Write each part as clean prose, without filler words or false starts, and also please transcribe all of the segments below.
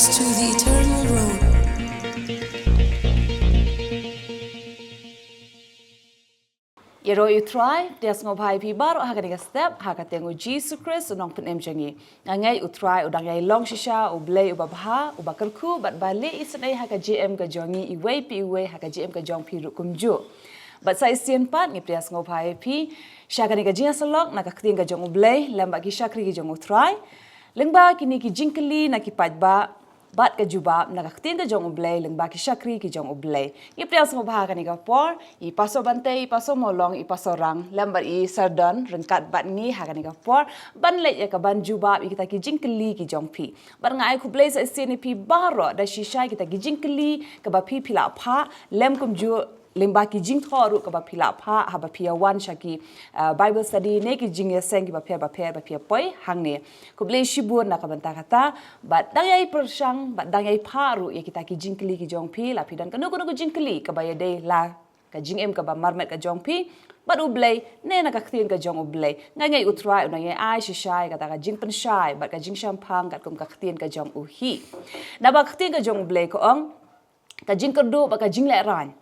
us to the eternal road. Yero you try, there's no pai pi baro haka step, haka tengu Jesus Christ Nongkhryiem jangi. Ngangai utry udangai long shisha ublay ubabha ubakalku but bali isnay haka GM ka jongi iway pi iway haka GM ka jong pi rukumju. But sa isian pat ngi there's no pai pi shaka ni ka jinga salok nakakting ka jong ublay lamba ki shakri ki jong utry. Lengba kini ki jinkali na ki pajba bat ka jubab nakakting ka jong ublay lengba ki shakri ki jong ublay. I prias mo baha ka ni ka por I paso bante I paso molong I paso rang lambar I sardon rengkat bat ngi ha ka ni ka por ban le ya ka ban jubab I kita ki jinkali ki jong pi. Bat ngai ku blay sa sini pi baro da shisha kita ki jinkali ka ba pi pila pha lem kum ju lemba ki jing thoru ka ba phila pha ha ba phia wan shaki Bible study ne ki jing yaseng ki ba phia poi hangne ku ble shibur na ka banta kata ba dangay persang ba dangay pharu ya kita ki jingkli ki jong phi la phidan kanu kanu jingkli ka ba yade la ka jing em ka ba marmet ka jong phi ba ublay ne na ka khtien ka jong ublay ngai utrai na ye ai shishai ka ta ka jing pen shai ba ka jing shampang ka kum ka khtien ka jong uhi na ba khtien ka jong ublay ko ong ka jing kerdu ba ka jing le ran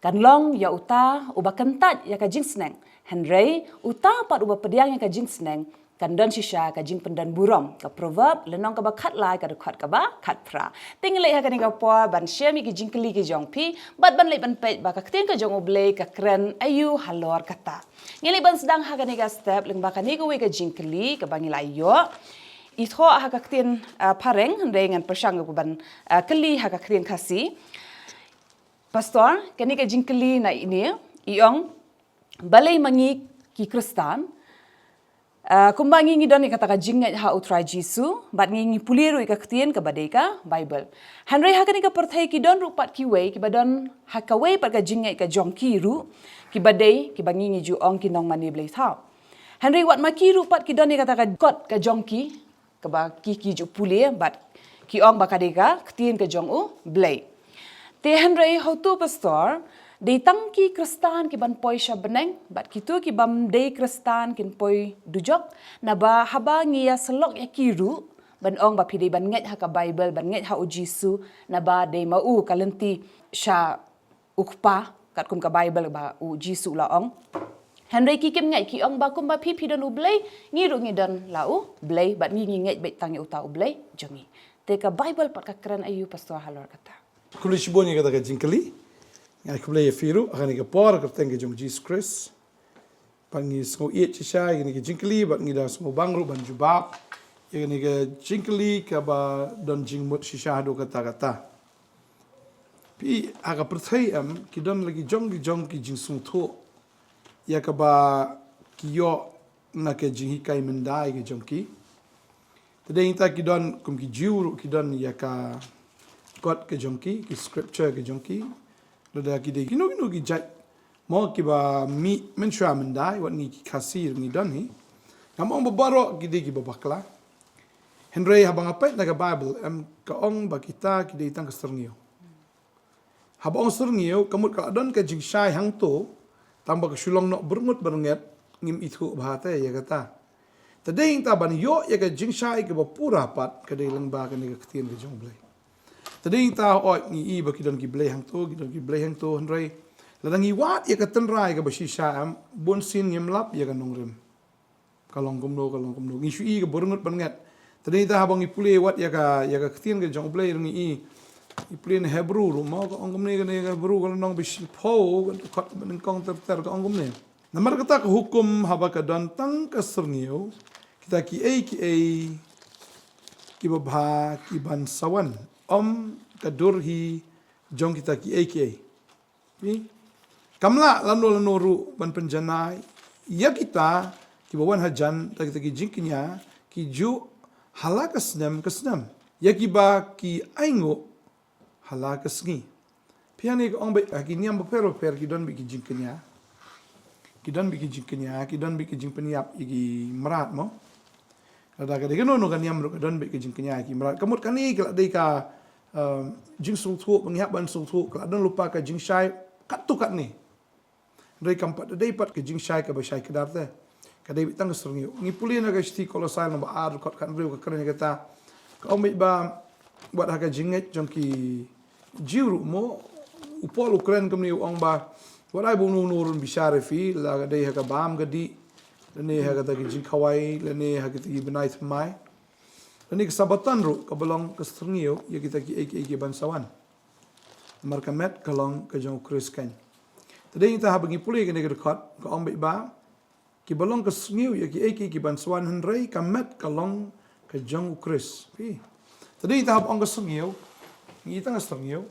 kan long ya uta uba kentat ya ka jing sneng henry uta pat uba pediang ya ka jing sneng kan don shisha ka jing pendan burong ka proverb lenong ka ba khat lai ka khat ka ba khat pra tingle ha ka ni ka po ban shemi ki jing kli ki jong pi bat ban le ban pe ba ka ktin ka jong oblay ka kren ayu halor kata ngeli ban sedang ha ka ni ka step leng ba ka ni ka we ka jing kli ka bangila yo itho ha ka ktin pareng henry ngan persang ka ban kli ha ka ktin khasi Pastor, kani ka jingkali na ini, iong balay mangi ki KRISTAN, kumbangi ngi don ikata ka jingat ha utray Jisu, bat ngi puliru ikaktian ka badai ka Bible. Henry ha kani ka perthai ki don rupat ki way, ki badon ha ka way pat ka jingat ka jong ki ru, ki badai ki bangi ngi ju ong ki nong mani blay thao. Henry wat maki rupat ki don ikata ka got ka jong ki, ka ba ki ju pulir, bat ki ong bakadai ka ktien ka jong u blay. Te Henry HATO pastor de tangki KRISTAN ki ban poi sha beneng bat kitu ki bam de KRISTAN kin poi dujok na ba haba ngia selok ya kiru ban ong ba pide ban nget ha ka Bible ban nget ha u Jisu na ba de mau kalenti sha ukpa kat kum ka Bible ba u Jisu la ong Henry ki kem ngai ki ong ba kum ba pi don u blay ngiru ngi don la u blay bat ngi nget bet tangi uta u blay jongi te ka Bible pat ka kran ayu pastor halor kata Kuli shiboni kata ka jingkali, ngai kublay firu, akan ika por ka tengke jong Jesus Christ, pangi sengo iet cisha, ikan ika jingkali, bat ngi da sengo bangru ban jubab, ikan ika jingkali ka ba don jingmut shisha do kata. Pi aga perthai ki don lagi jong ki jing sung tho, ya ka ba ki yo na ke jing hikai mendai ke jong ki. Tadai inta ki don kum ki jiuru ki don ya ka God ke jongki, ki scripture ke jongki, lada ki de kino ki jat, mo ki ba mi menshua mendai, wat ni ki kasir ni don ni, ngam ong babaro ki de ki babakla, Henry habang apet na ka Bible, ka ong ba kita ki de itang kaserngio. Habang serngio, kamut ka adon ka jing syai hang to, tambah ka Shillong nok berngut bernget, ngim itu bahate ya kata. Tadai ta ban yo ya ka jing syai ke bapura pat, ka de lengba ka ni ka ketien ke jong blay. Tadi ta oi ni I baki don ki blay hang to Henry ladang I wat ya ka tenrai ka basisha am bon sin yem lap ya ka Nongkhryiem kalong kumno ngi shu I ka borngut banget tadi ta habang I pule wat ya ka ktien ka jong blay ngi I pule ne Hebrew ru mau ka ongum ne ka Hebrew ka nong bish po ka ben kong ter ka ongum ne namar kata ka hukum haba ka don tang ka serniu kita ki babha ki ban sawan Om kadurhi jong kita ki aka. Kamla lano ru ban penjanai. Ya kita ki bawan hajan ta kita ki jingkinya ki ju halakasnam kasnam. Ya ki ba ki aingo halakasngi. Piani ko ong ba ki niam per ki don bi ki jingkinya. Ki don bi ki jingpeniap ki merat mo. Ada ka degano no kan yam ro don be ke jing kenya ki merat kamut kan ni kala dei ka jing sung thu penghap ban sung thu kala don lupa ka jing shai kat tu kat ni dei kampat dei pat ke jing shai ka ba shai kedar te ka dei tang serng ni puli na ka sti kolosai no ba ar kot kan ru ka kren kata ka om ba buat haka jinget jongki jiru mo upol ukren kemni ong ba what I bunu nurun bishare fi la dei haka bam gadi lene haka tagi jinkawai lene haka tagi Nongthymmai lene kesabatan ru kabalong kestrngio ya kita ki eki bansawan markamet kalong ke jong KRISTAN tadi kita habangi pulih kene kedekot ke ong ba ki balong kestrngio ya ki eki bansawan henrei kamet kalong ke jong KRIS fi tadi kita hab ong kestrngio ngi tang kestrngio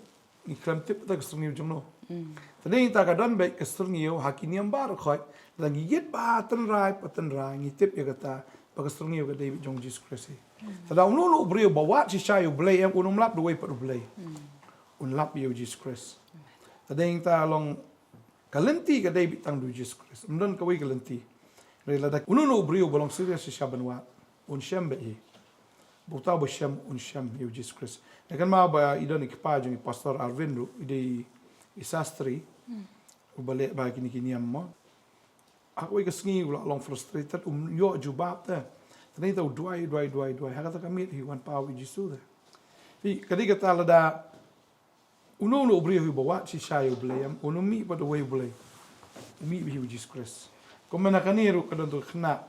ngi kram tip ta kestrngio jong no tadi kita kadon baik kestrngio hakiniam bar khoi lagi yet paten rai ngi tip ya kata kestrngio ke David jong Jesus Christ tada unu brio bawa si shayu blay em unum lap duwe pat blay lap yo Jesus Christ tadi kita long kalenti ke David tang du Jesus Christ mdon ka wi kalenti rela da unu brio bolong serius si shabanwa shem be Bukta bersem unsyam ya Jesus Christ. Kan ma ba idon ikpa jeng pastor Arvind ide isastri ubalik ba kini amma. Aku kesngi ulah long frustrated yo jubab ta. Tani tau duai. Hakata kami hi wan pa wi Jesus ta. Pi kadi kata lada uno brio hi bawa si shayo blem uno mi pada way blem. Mi bi Jesus Christ. Komena kaniru kadon tu kena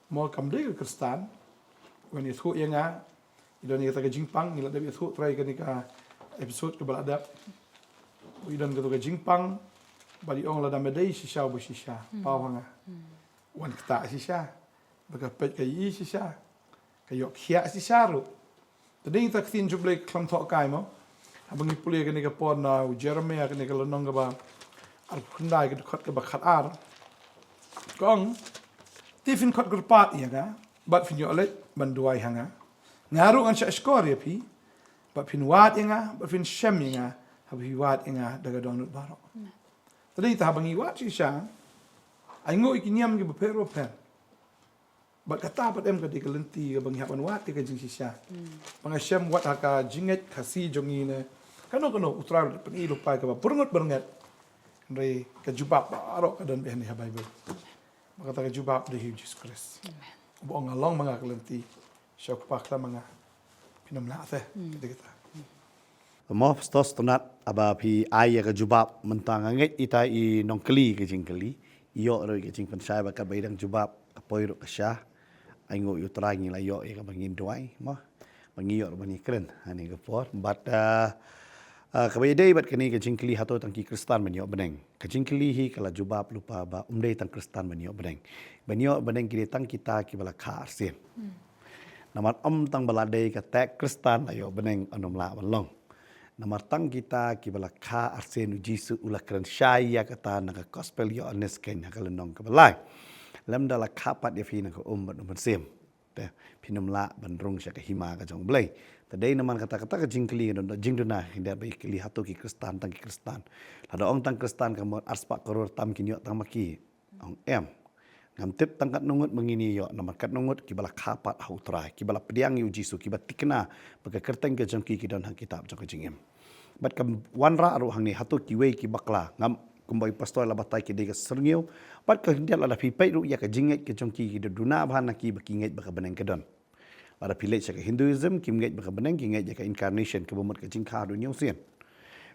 mo kamde ke KRISTAN when you thought yang idon kata ke jingpang ila dapat thought try kan ka episode ke balada idon kata ke jingpang bali ong la da medai shisha bo shisha pawanga wan kta shisha baka pet ka yi shisha ka yok khia shisha ru tading tak tin juble klam thok kai mo abang ipule kan ka pon na Jeremiah kan ka lonong ka ba ar khundai ka khot ka ba khat ar kong tifin khot gurpat ya ka bat fin yo let banduai hanga ngaru an sha skor ya pi bat fin wat inga bat fin shem inga habi wat inga daga donut baro tadi ta bangi wat si sha ai ngoi kiniam gi bapero pen bat kata bat em ka dikalenti ka bangi haban wat ka jing si sha bang shem wat haka jinget khasi jongi ne kano utrar pen ilu pai ka ba bernget re ka jubab baro ka dan behni ha bible maka ta jubab de Jesus Christ buang along mga kalenti syok pakla mga pinamla te kita mo stos tonat aba pi ai ka jubab mentang ngai ita I nongkli ke jingkli yo ro ke jing pensai ba ka baidang jubab apoi ro ka sha ai ngo yu trangi la yo ka bangin doai mo bangi yo bani kren ani ka por but ka baidai bat kani ke jingkli hato tangki KRISTAN menyo beneng ke jingkli hi kala jubab lupa ba umdei tang KRISTAN menyo beneng benyo beneng kiri tang kita ki bala kha arsen namar tang baladei ka tek KRISTAN ayo beneng anom la balong namar tang kita ki bala kha arsen jisu ula kren syaya kata na ka gospel yo anes ken ka lenong ka balai lam dala khapat ya fi na ka bat no sem te pinom la bandrung sya ka hima ka jong blai tadai naman kata-kata ka jingkli don jingduna hinda bai kli hato ki KRISTAN tang ki KRISTAN lada ong tang KRISTAN ka mo arspa koror tam kinyo tang maki ong em ngam tip tangkat nungut mengini yo namar kat nungut ki bala khapat hau trai ki bala pediang yu jisu ki batikna baga kerteng ke jongki ki don hang kitab jong jingem bat kam wanra aru hang ni hato ki wei ki bakla ngam kumboi pastor la batai ki de serngeu bat ka hindia la fi pai ru ya ka jinget ke jongki ki duna bhan ki bakinget baka beneng ke don pada pilih cakap Hinduism kim nget baka beneng ki nget ka incarnation ke bomot ke jingkha du nyong sien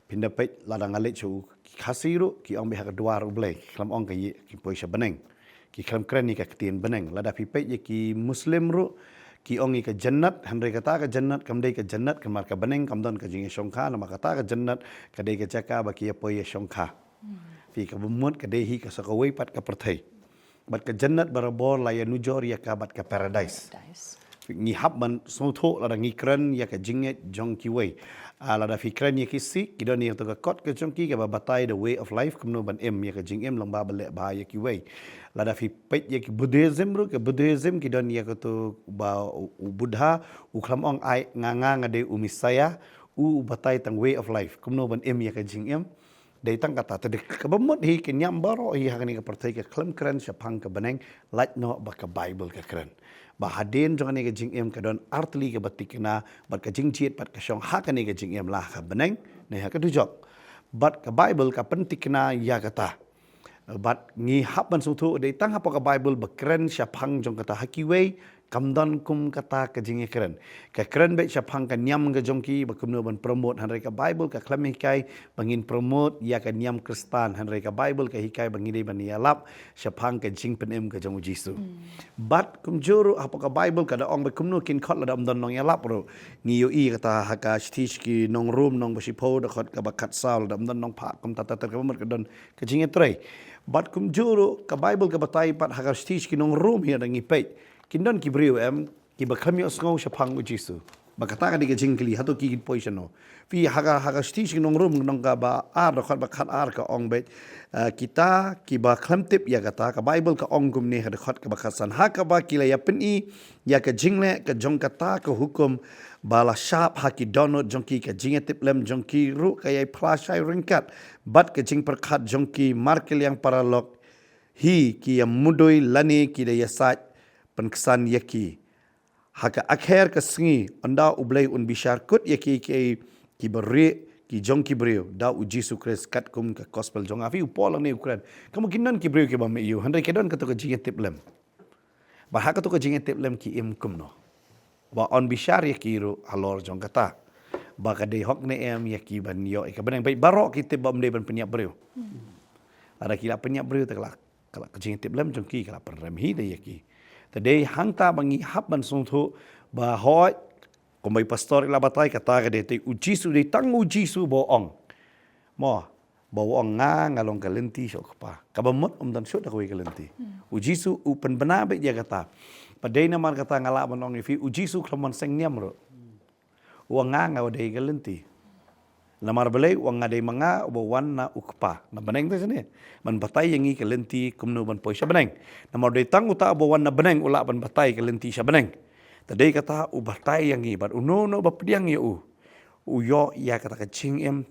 pinda pait ladang alet chu khasiru ki ong beha ka duar ublai klam ong ka ye ki poisha beneng ki klam kren ni ka ketien beneng lada pipet ye ki muslim ru ki ongi ka jannat handai kata ka jannat kamdai ka jannat kamar ka beneng kamdon ka jinge shongkha nama kata ka jannat kadai ka jaka baki ye poye shongkha fi ka bumut ka dehi ka sakawai pat ka perthai bat ka jannat barabor la ya nujor ya ka bat ka paradise ngi habban sotho lada ngi kren ya ka jinge jong ki wei lada fi kren ya ki si kidon ya to ka kot ka jong ki ka batai the way of life kamno ban em ya ka jing em long ba bale ba ya ki wei lada fi pet ya ki Buddhism ru ke Buddhism ki don ya ko to ba Buddha u khlam ong ai nga ngade umisaya u batai tang way of life kumno ban em ya ka jing em dei tang kata te ka bamot hi ke nyam baro hi ha ni ka pertai ka klam kren syapang ka beneng like no ba ka Bible ka kren ba haden jong ni ka jing em ka don artli ka batikna bat ka jing jiet bat ka syong ha ka ni ka jing em lah ka beneng ne ha ka dujok bat ka Bible ka pentikna ya kata bat ngi haban sutu de tang apa ka Bible bekren syapang jong kata hakiwei kamdan kum kata ke jingi keren ka keren be syapang ka nyam ke jongki bakumno ban promote han reka bible ka klam hikai bangin promote ya ka nyam kristan han reka bible ka hikai bangin ban yalap syapang ka jing penem ka jong jisu bat kum juru apa ka bible ka da ong bakumno kin khot la dam don nong yalap ro ni yo i kata haka stich ki nong room nong basipo da khot ka bakat sal dam don nong pa kum tata ka mer ka don ka jingi tre bat kum juru ka bible ka batai pat haka stich ki nong room hi da ngi pe Kindon ki brio ki bakami osngau syapang ujisu. Bakata ka di ka jingkli hato ki position no. Fi haga stage nong room nong ka ba ar khat bakat ar ka ong bet kita ki ba klamtip ya kata ka Bible ka ong gum ne had khat ka bakasan ha ka ba kila ya peni ya ka jingle ka jong kata ka hukum bala sharp ha ki download jongki ka jingetip lem jongki ru ka yai plasai ringkat bat ka jing perkhat jongki markel yang paralog hi ki ya mudoi lani ki da ya sat penkesan yaki haka akhir ke sengi anda ublay un bishar kut yaki ki beri ki jong ki beriu da uji sukres kat kum ke gospel jong afi upol ni ukran kamu kinan ki beriu ki ba me yu handai kedon ka to ka jinget tiplem ba haka to ka jinget tiplem ki im kum no ba on bishar yaki ru halor jong kata ba ka dei hok ne em yaki ban yo ka benang bai barok ki tibam de ban penyap beriu ada kila penyap beriu tak kala ka jinget tiplem jong ki kala perrem hi de yaki Tadi hangta bangi habban sungtu bahoi kombai pastor ila batai kata ka de uji su de tang uji su boong mo boong nga ngalong kalenti so kapa kabamot dan so da koi kalenti uji su upen bena be dia kata padai namar kata ngala banong fi uji su klamon seng niam ro uang nga ngaw de kalenti Lamar belai wang ngadai manga wan na ukpa. Na beneng tu sini. Man batai yang i kelenti kumnu ban poi sya beneng. Namar dai tang uta wan na beneng ulak ban batai kelenti sya beneng. Tadai kata u batai yang i bat uno no bapdiang ya u. U yo ya kata kecing em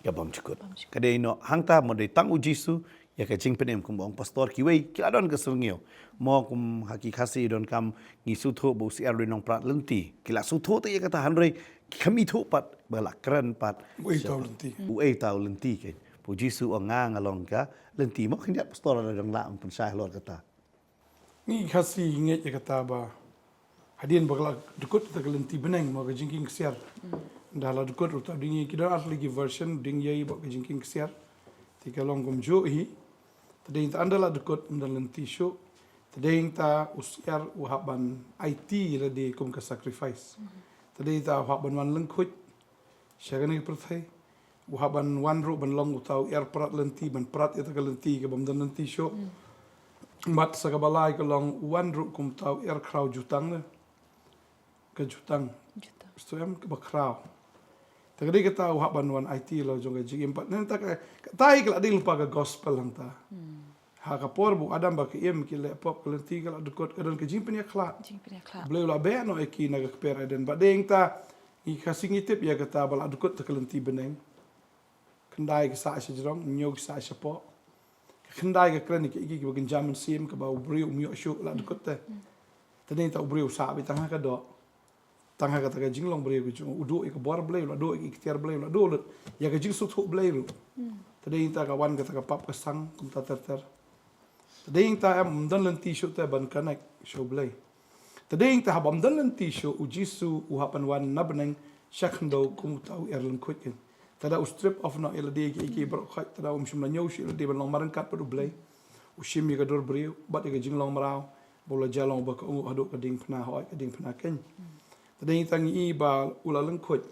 ya bam cukut. Kadai no hangta mo dai tang ujisu ya kecing penem kum bong pastor kiwei kiladon ke sungio. Mo kum hakikasi don kam ngisu tho bo si arwin nong prat lenti. Kila su tho tu ya kata hanrei kami tu pat balak keren pat uei tau lenti ke puji su ongang along ka lenti mo khinjat pastor ada dong la pun sai lor kata ni khasi nget ya kata ba hadien bakal dukut ta lenti beneng mo ka jingking siar dala dukut uta dingi kida asli gi version ding yai ba ka jingking siar tika long gum jo hi tading ta andala dukut mdan lenti show tading ta usiar uhaban IT la di kum ka sacrifice Tadi ta uhaban wan lengkut, syagani perthai, uhaban wan ru ban long utau air prat lenti ban prat ya ta lenti ke bam dan lenti show. Mat sagabalai ke long wan ru kum tau air crowd jutang ne. Ke jutang. Sto em ke bakrau. Tadi kita uhaban wan IT lo jong ke jing empat nen ta ka tai ke adil lupa ke gospel lang ta. Ha ka por bu adam ba ke em ke le pop ke lenti ke la dekot ke don ke jing pen ya kla. Beliau lah be no eki naga kepera dan badeng ta i kasing itip ya kata bala dukut ta kelenti beneng kendai ke sa sejrong nyog sa sepo kendai ke kren ke iki ke bagen jamin sim ke bau brio mio shu la dukut ta tadi ta brio sa bi tangha ka do tangha ka ta ke jinglong brio ke udu ke bor brio la do ke tiar brio la do ya ke jing su thu brio tadi ta ka wan ke ta ka pap ke sang kum ta ter tadi ta am dan lenti shu ta ban kanak show blay Tading ta habam dan lenti show ujisu uhapan wan nabeneng shakhndo kum tau erlen kutken. Tada strip of no elade ki bro khat tada shim la nyosh elade ban long maran kat padu blay. Ushim ye gador brio bat ye jing long marau bola jalong ba ko hadu ka ding pna hoy ka ding pna ken. Tading tang i ba ula leng kut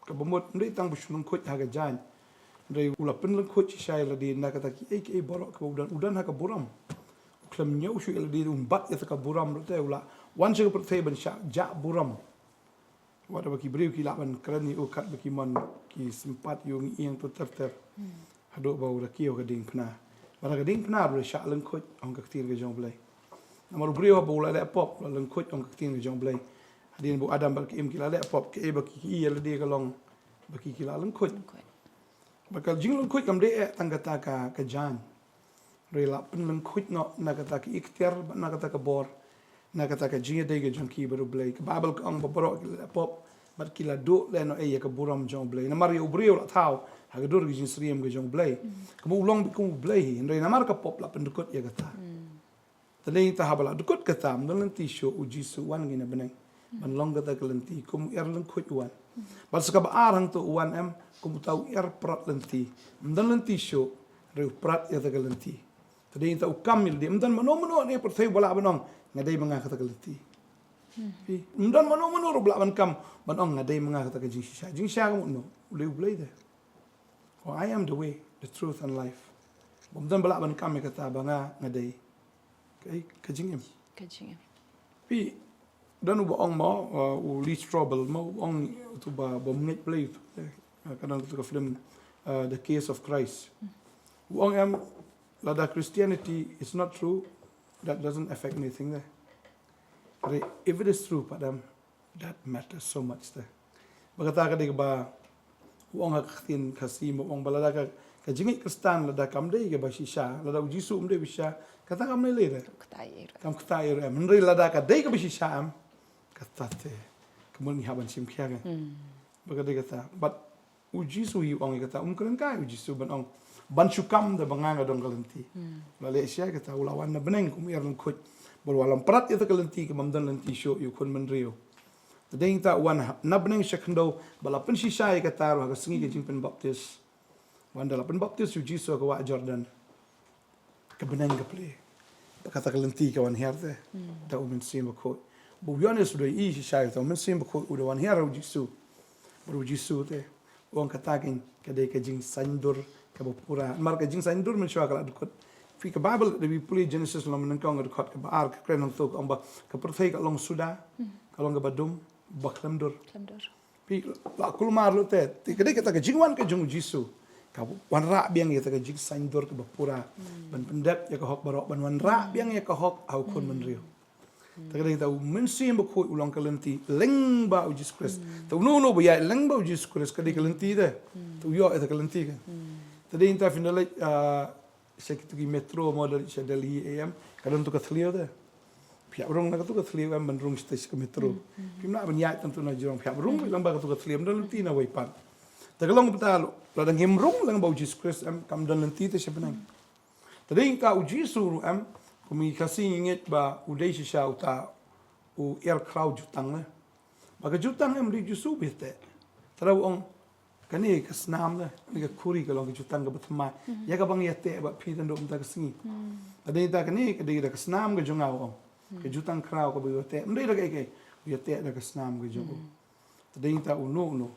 ka bomot ndai tang bu shung kut ha ga jan. Ndai ula pen leng kut shai elade na ka ta ki boro ka udan ha ka buram. Klam nyosh elade bat ye ka buram rote ula Wan saya percaya bensya jak buram. Wada bagi beriu kila ban kerani ukat bagi man ki sempat yung yang tu ter. Haduk bau rakio gading pena. Bara gading pena boleh syak lengkut ong kaktir ke jong blai. Namar beriu bau la pop lengkut ong kaktir ke jong blai. Hadin bu adam bagi im kila pop ke bagi ki ya ledi kalong bagi kila lengkut. Bakal jing lengkut kam de tanggata ka jan. Rela pen lengkut no nakata ki ikhtiar nakata ka bor. Na kata ka jinga dega jong ki baru blay ka babel ka ang babaro ki pop bat kila do le no e ka buram jong blay na mari ubrio la tau ha ga dur gi jin sriem ga jong blay ka bu long bi ku blay hi ndai na mar ka pop la pendukut ya kata Tadi kita habala dukut kata am dalam tisho uji suwan gina beneng. Man long kata kelenti kum lang kut uwan. Bal sekaba arang tu uwan am kum tahu prat lenti. Dalam tisho reu prat ya kelenti. Tadi kita ukamil di mdan mano ni pertai bola benong ngadai menga kata kelenti. Mdan mano ro bla ban kam benong ngadai menga kata ke jingsha. Jingsha kamu no boleh dah. For I am the way, the truth and life. Mdan bala ban kam kata banga ngadai. Kajingim. Pi dan uba ong mo least trouble mo ong tu ba bomngit play kadang tu ka film The Case of Christ. Ong am lada Christianity is not true, that doesn't affect anything there. But if it is true padam, that matters so much there. Bagata ka ba ong haktin kasi mo ong balada ka kajingit kristan lada kamde ka ba shisha lada ujisu umde bisha kata kam lele kam ketair menri lada ka dei ka bisi syam kata te kemun haban sim kya bagade kata but uji su yu ong kata kren kai uji su ban ong ban syukam da banganga dong kalenti Malaysia kata ulawan na beneng kum ir kut berwalam prat itu kalenti ke mamdan lenti show yu kun menrio tadeng ta wan na beneng syakndo balapen shisha kata ro ka singi ke jingpen baptis wan dalapen baptis uji su ka wa Jordan kebenang ke play kata kelenti kawan herde da umen sim ko bu yones do i shay to men sim ko u do wan hera ujisu baru ujisu te wong katakin kade ka jing sandur ka bopura mar ka jing sandur men shwa kala dukot fi ka bible de bi play Genesis lo men kong dukot ka ar ka kren to amba ka perfect long suda ka long badum baklamdur pi la kulmar lo te kade kata ka jingwan ka jung ujisu kau wanra biang ya taka jig saindur ke bapura ban pendap ya ka hok barok ban wanra biang ya ka hok au kun menrio taka ding tau mensi mbok ulang kalenti leng ba uji skres tau no ya leng ba uji skres ka di kalenti de tu yo eta kalenti kan tadi inta finale sekitu ki metro model Delhi am kadon tu ka thlio de pia rong na ka tu ka thlio am ban rong station ke metro pimna ban ya tentu na jong pia rong lang ba ka tu ka thlio dan ti na waipan tagalong betal ladang himrung lang ba Jesus Christ am kam dan lenti te sebenang tading ka uji suru am kumi kasi inget ba udai shisha uta u air crowd jutang na baga jutang am di jusu bete tarau ong kani kasnam na ni ka kuri ka long jutang ka batma ya ka bang yate ba pitan do mta kasingi tading ta kani ka di ka kasnam ka jungaw ong ka jutang crowd ka biyote mdai ra ke yate da kasnam ka jungo tading ta uno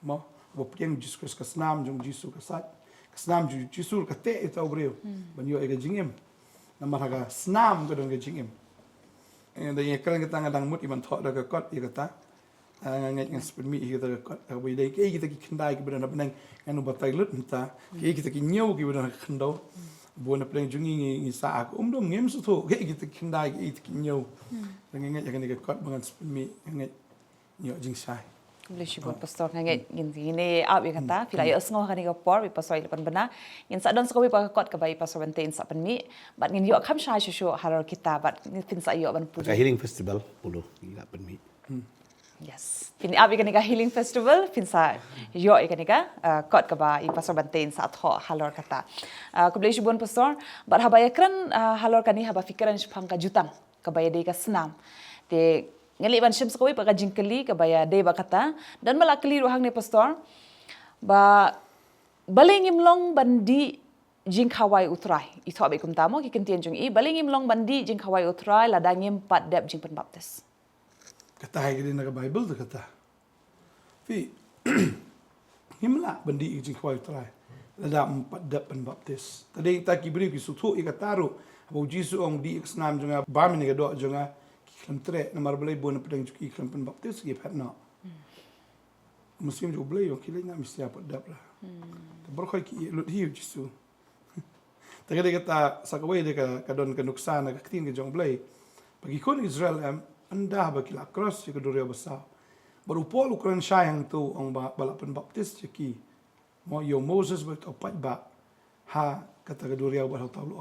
mo bo piang Jesus Christ kasnam jong Jisu kasat kasnam ju Jisu ka te ita obreu ban yo ega jingem na maraga snam ka dong ga jingem and the kran ka tanga dang mut iman tho da ka kot ya ta ngai ngai spin mi hi ta kot ka wi dai ke kita ki khandai ki bana benang anu batai lut nta ke kita ki nyau ki bana khando bo na pleng jungi ngi sa ak dong ngem su tho ke kita ki khandai ki nyau ngai ngai ya ka kot bangan spin mi ngai nyo jing sai boleh sebut pastor ngai gini ab ya kata pila yo sngo kan ga por pastor ipan bena ngin sa don skowi pa kot ka bai pastor bente in sa pan mi bat ngin yo kham sha shu harar kita bat ngin fin sa yo ban pu ka healing festival pulu ila pan mi yes pin ab ga healing festival fin sa yo ga kot ka ba i pastor bente in sa tho halar kata ko boleh sebut pastor bat habaya kran halar kani haba fikiran shpang ka jutang ka bai de ka snam te ngali ban shim skowi pa ka jingkeli ka baya de ba kata dan malakli rohang ne pastor ba balengim long bandi jingkhawai utrai i thobe kum tamo ki kentien jung i balengim long bandi jingkhawai utrai ladangim pat dep jingpen baptis kata hai gidi na ka bible tu kata fi himla bandi jingkhawai utrai ladam pat dep pen baptis tadi ta ki bri ki suthu i kataru bo jisu ong di snam junga ba mi ne ga do junga klam tre na mar blai bon pedang juki klam pen baptis gi phat na muslim jo blai yo kilai na misya pat dap la ber khoi ki lut hiu jisu ta ga kata sakawai de ka don ka nuksan ka tin ge jong blai bagi kon Israel am anda ba kila cross ki do basa baru pol ukran sayang tu ong ba bala pen baptis ki mo yo Moses ba to pat ba ha kata ga do ba ta lu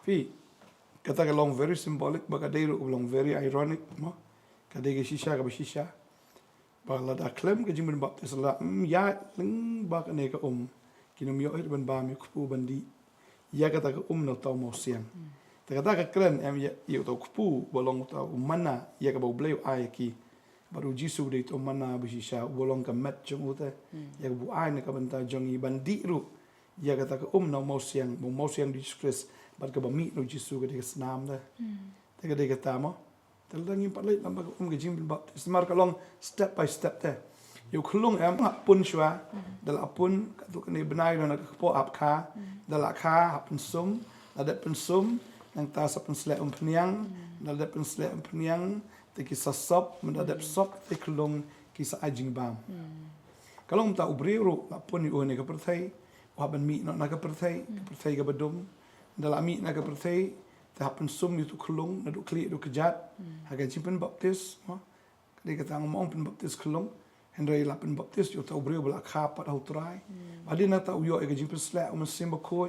fi kata ka long very symbolic baka dei long very ironic mo kada ge shisha ka shisha ba la da klem ke jimin baptis la ya ling ba ka ne ka kinum yo ban ba mi ku bandi ya kata ka no taw mo siang Kata keren ia tahu kupu bolong tahu mana ia ke bau beliau ai ki baru jisu de itu mana bersisa bolong ke mat jong uta ia ke bu ai ne ke benta jong i bandi ru ia kata ke na mau siang di Kristus bat ke bami ru jisu ke senam dah tega de kata mo telang impat lait lamba ke jing baptis mar kalong step by step teh yo khulung pun shwa dal apun tu kene benai na ke po ap kha dal kha apun sum ada pensum yang ta sa penslek peniang mendadak penslek peniang te kisah sop mendadak sop te kelong kisah ajing bam kalau mta ubreu la poni o ne ka perthai wa ban mi na ka perthai ka badum dala mi na ka perthai te hapen sum itu kelong na du kli du kejat haga jimpen baptis kali kata ngomong pen baptis kelong Henry la pen baptis yo ta ubreu bla khapat hau trai adina ta uyo e jimpen slek o simba ko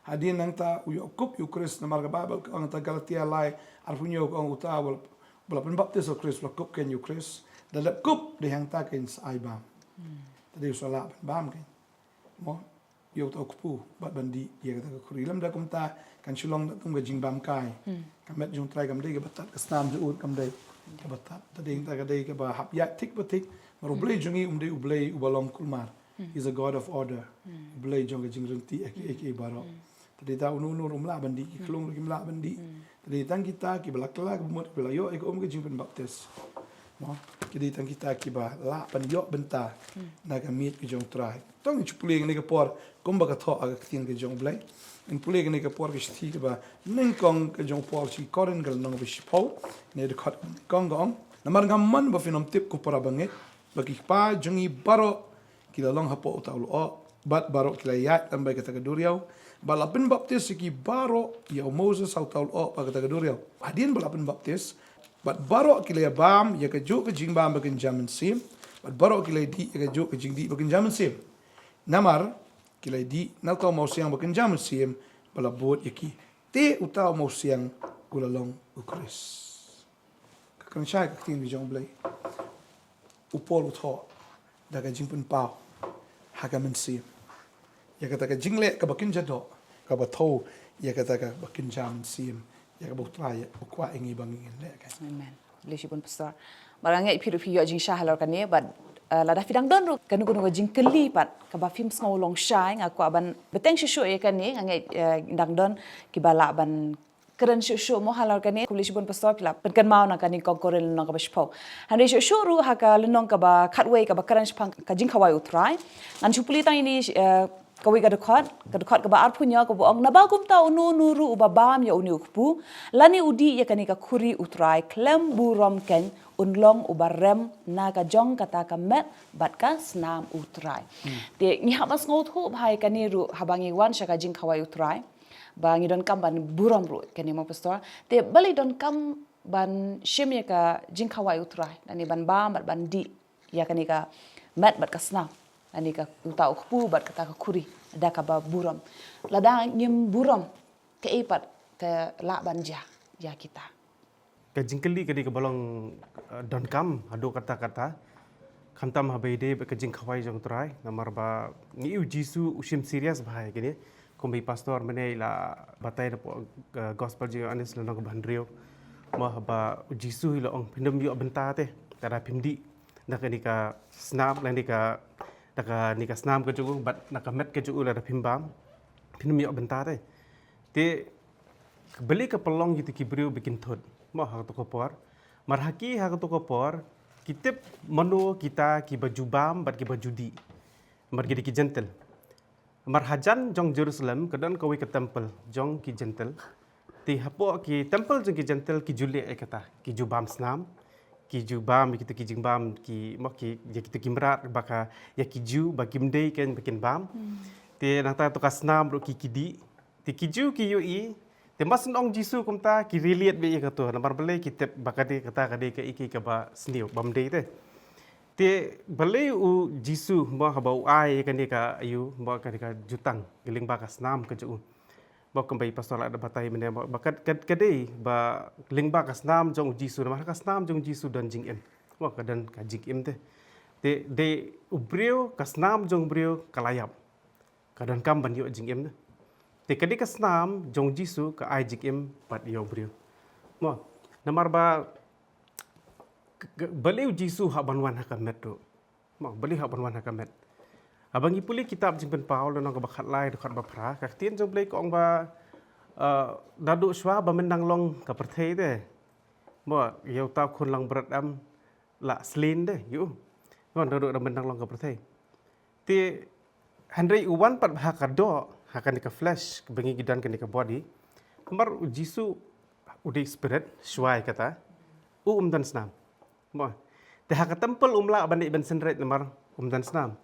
Hadin nang ta uyo kup yu Kris na marga Bible ang ta Galatia lai arpunyo ko ang uta wala pen baptis o Kris wala kup ken yu Kris dalap kup de hang ta ken sa bam tadi usala bam ken mo yo ta kupu bat bandi ye ta kurilam da kum ta kan Shillong da kum ga jing bam kai kamet jung trai kam de ga batat ka snam ju ut kam de ka batat tadi ta ga de ka ba hap ya tik batik maru blei jungi de ublei ubalom kulmar is a god of order blei jong ga jing renti ek baro Tadi tahu nunu rumlah bandi, kelung lagi melah bandi. Tadi tang kita kibla kelak bumut kibla yo ek ke jimpen baptis. Mo, jadi tang kita kibla la ban yo benta na kamit ke jong trai. Tong chupule ni ke por komba ka tho aga tin ke jong blai. En pule ni ke por ke sti ke ba nengkong ke jong por chi koren gal nong be shpo ne de khat gong. Namar man ba finom tip ko para banget. Bagi pa jongi baro kila long hapo utaulu o bat baro kila yat tambay kata kaduriaw. Balapin baptis siki baro ya Moses hautaul o pa kata kaduriaw. Hadin balapin baptis bat baro kila bam ya kejuk ke jing bam bakin jamin sim. Bat baro kila di ya kejuk ke jing di bakin jamin sim. Namar kila di nakau mau siang bakin jamin sim balabot yaki. Te utau mau siang kulalong ukris. Kakan syai kakin bijong blay. Upol utho daga jingpun pau hagamin sim. Ya kata ka jingle ka bakin jado ka batho ya kata ka bakin jam sim ya ka butraya ukwa ingi bangin le ka amen leshi pun pastor barangnya ipiru piyo jing shahalor kan ye but lada fidang don ru kanu kanu jing keli pat ka ba film ngau long shai ngaku aban beteng shu ye kan ye ngai dang don ki bala ban keren shu mo halor kan ye kulish pun pastor pila penkan mau na kan ko korel no ka bashpo hande shu ru ha ka lenong ka ba cutway ka ba keren spang ka jing khawai utrai an chupuli tang ini kawi kadukot ka ba arpunya ka buang nabagum ta unu nuru ubabam ya uni ukpu lani udi ya kanika kuri utrai klem burom ken unlong ubarem na ka jong kata ka met bat ka snam utrai te ni habas ngot hu bhai kaniru habangi wan shaka jing khawai utrai bangi don kam ban burom ru kani mo pastor te bali don kam ban shimye ka jing khawai utrai nani ban bam bat ban di ya kanika met bat ka snam ani ka uta ukpu bat kata ka kuri ada ka ba buram lada nyem buram ke ipat ke la banja ya kita ke jingkeli ke di ke bolong don kam ado kata-kata khantam habeide ke jing khawai jong trai namar ba ni jisu usim serious bhai kini kombi pastor mene la batai gospel je anis lanong bandrio mah ba jisu ila ong pindem yo benta te tara pimdi nak ni ka snap lan ni ka naka nika snam ke jugu bat naka met ke jugu la pimbam pinum yo bentar te beli ke pelong gitu kibriu bikin thod mo ha to kopor marhaki ha to kopor kitip manu kita ki bajubam bat ki bajudi mar ki gentle marhajan jong Jerusalem kedan kawi ke temple jong ki gentle ti hapo ki temple jong ki gentle ki juli e kata ki jubam snam ki jubam kita ki jingbam ki mak ki ya kita kimrat baka ya ki ju bakim dei ken bikin bam te nata to kasnam ro ki kidi ti ki ju ki ui te mas nong jisu kumta ki reliat be ka to namar bele ki tep baka de kata ka de ka iki ka ba sniu bam dei te bele u jisu mo ha ba ai kan de ka ayu mo ka de ka jutang giling ba kasnam ka ju bok kembali pastor ada batai mene bakat kadai ba lingba kasnam jong jisu namar kasnam jong jisu dan jing em wa kadan ka jing em te de ubreu kasnam jong breu kalayap kadan kam ban yo jing em Te kadi ka snam jong Jisu ka ai jikim pat yo brio. Mo namar ba beliau Jisu hak banwan hak met tu. Mo beliau hak banwan hak met. Abang ipuli kitab jimpen Paul nang ka bakhat lai dekat bapra ka tien jong blei ko ong ba dadu shwa ba mendang long ka perthei te. Mo yo tau khun lang berat am la slin de yu. Mo dadu da mendang long ka perthei. Ti Henry uwan pat hak ka do hakan ka flesh bengi gidan kan ka body. Kamar Jisu udi spirit shwai kata dan snam. Mo te hak tempel umla bani ben senret namar dan snam.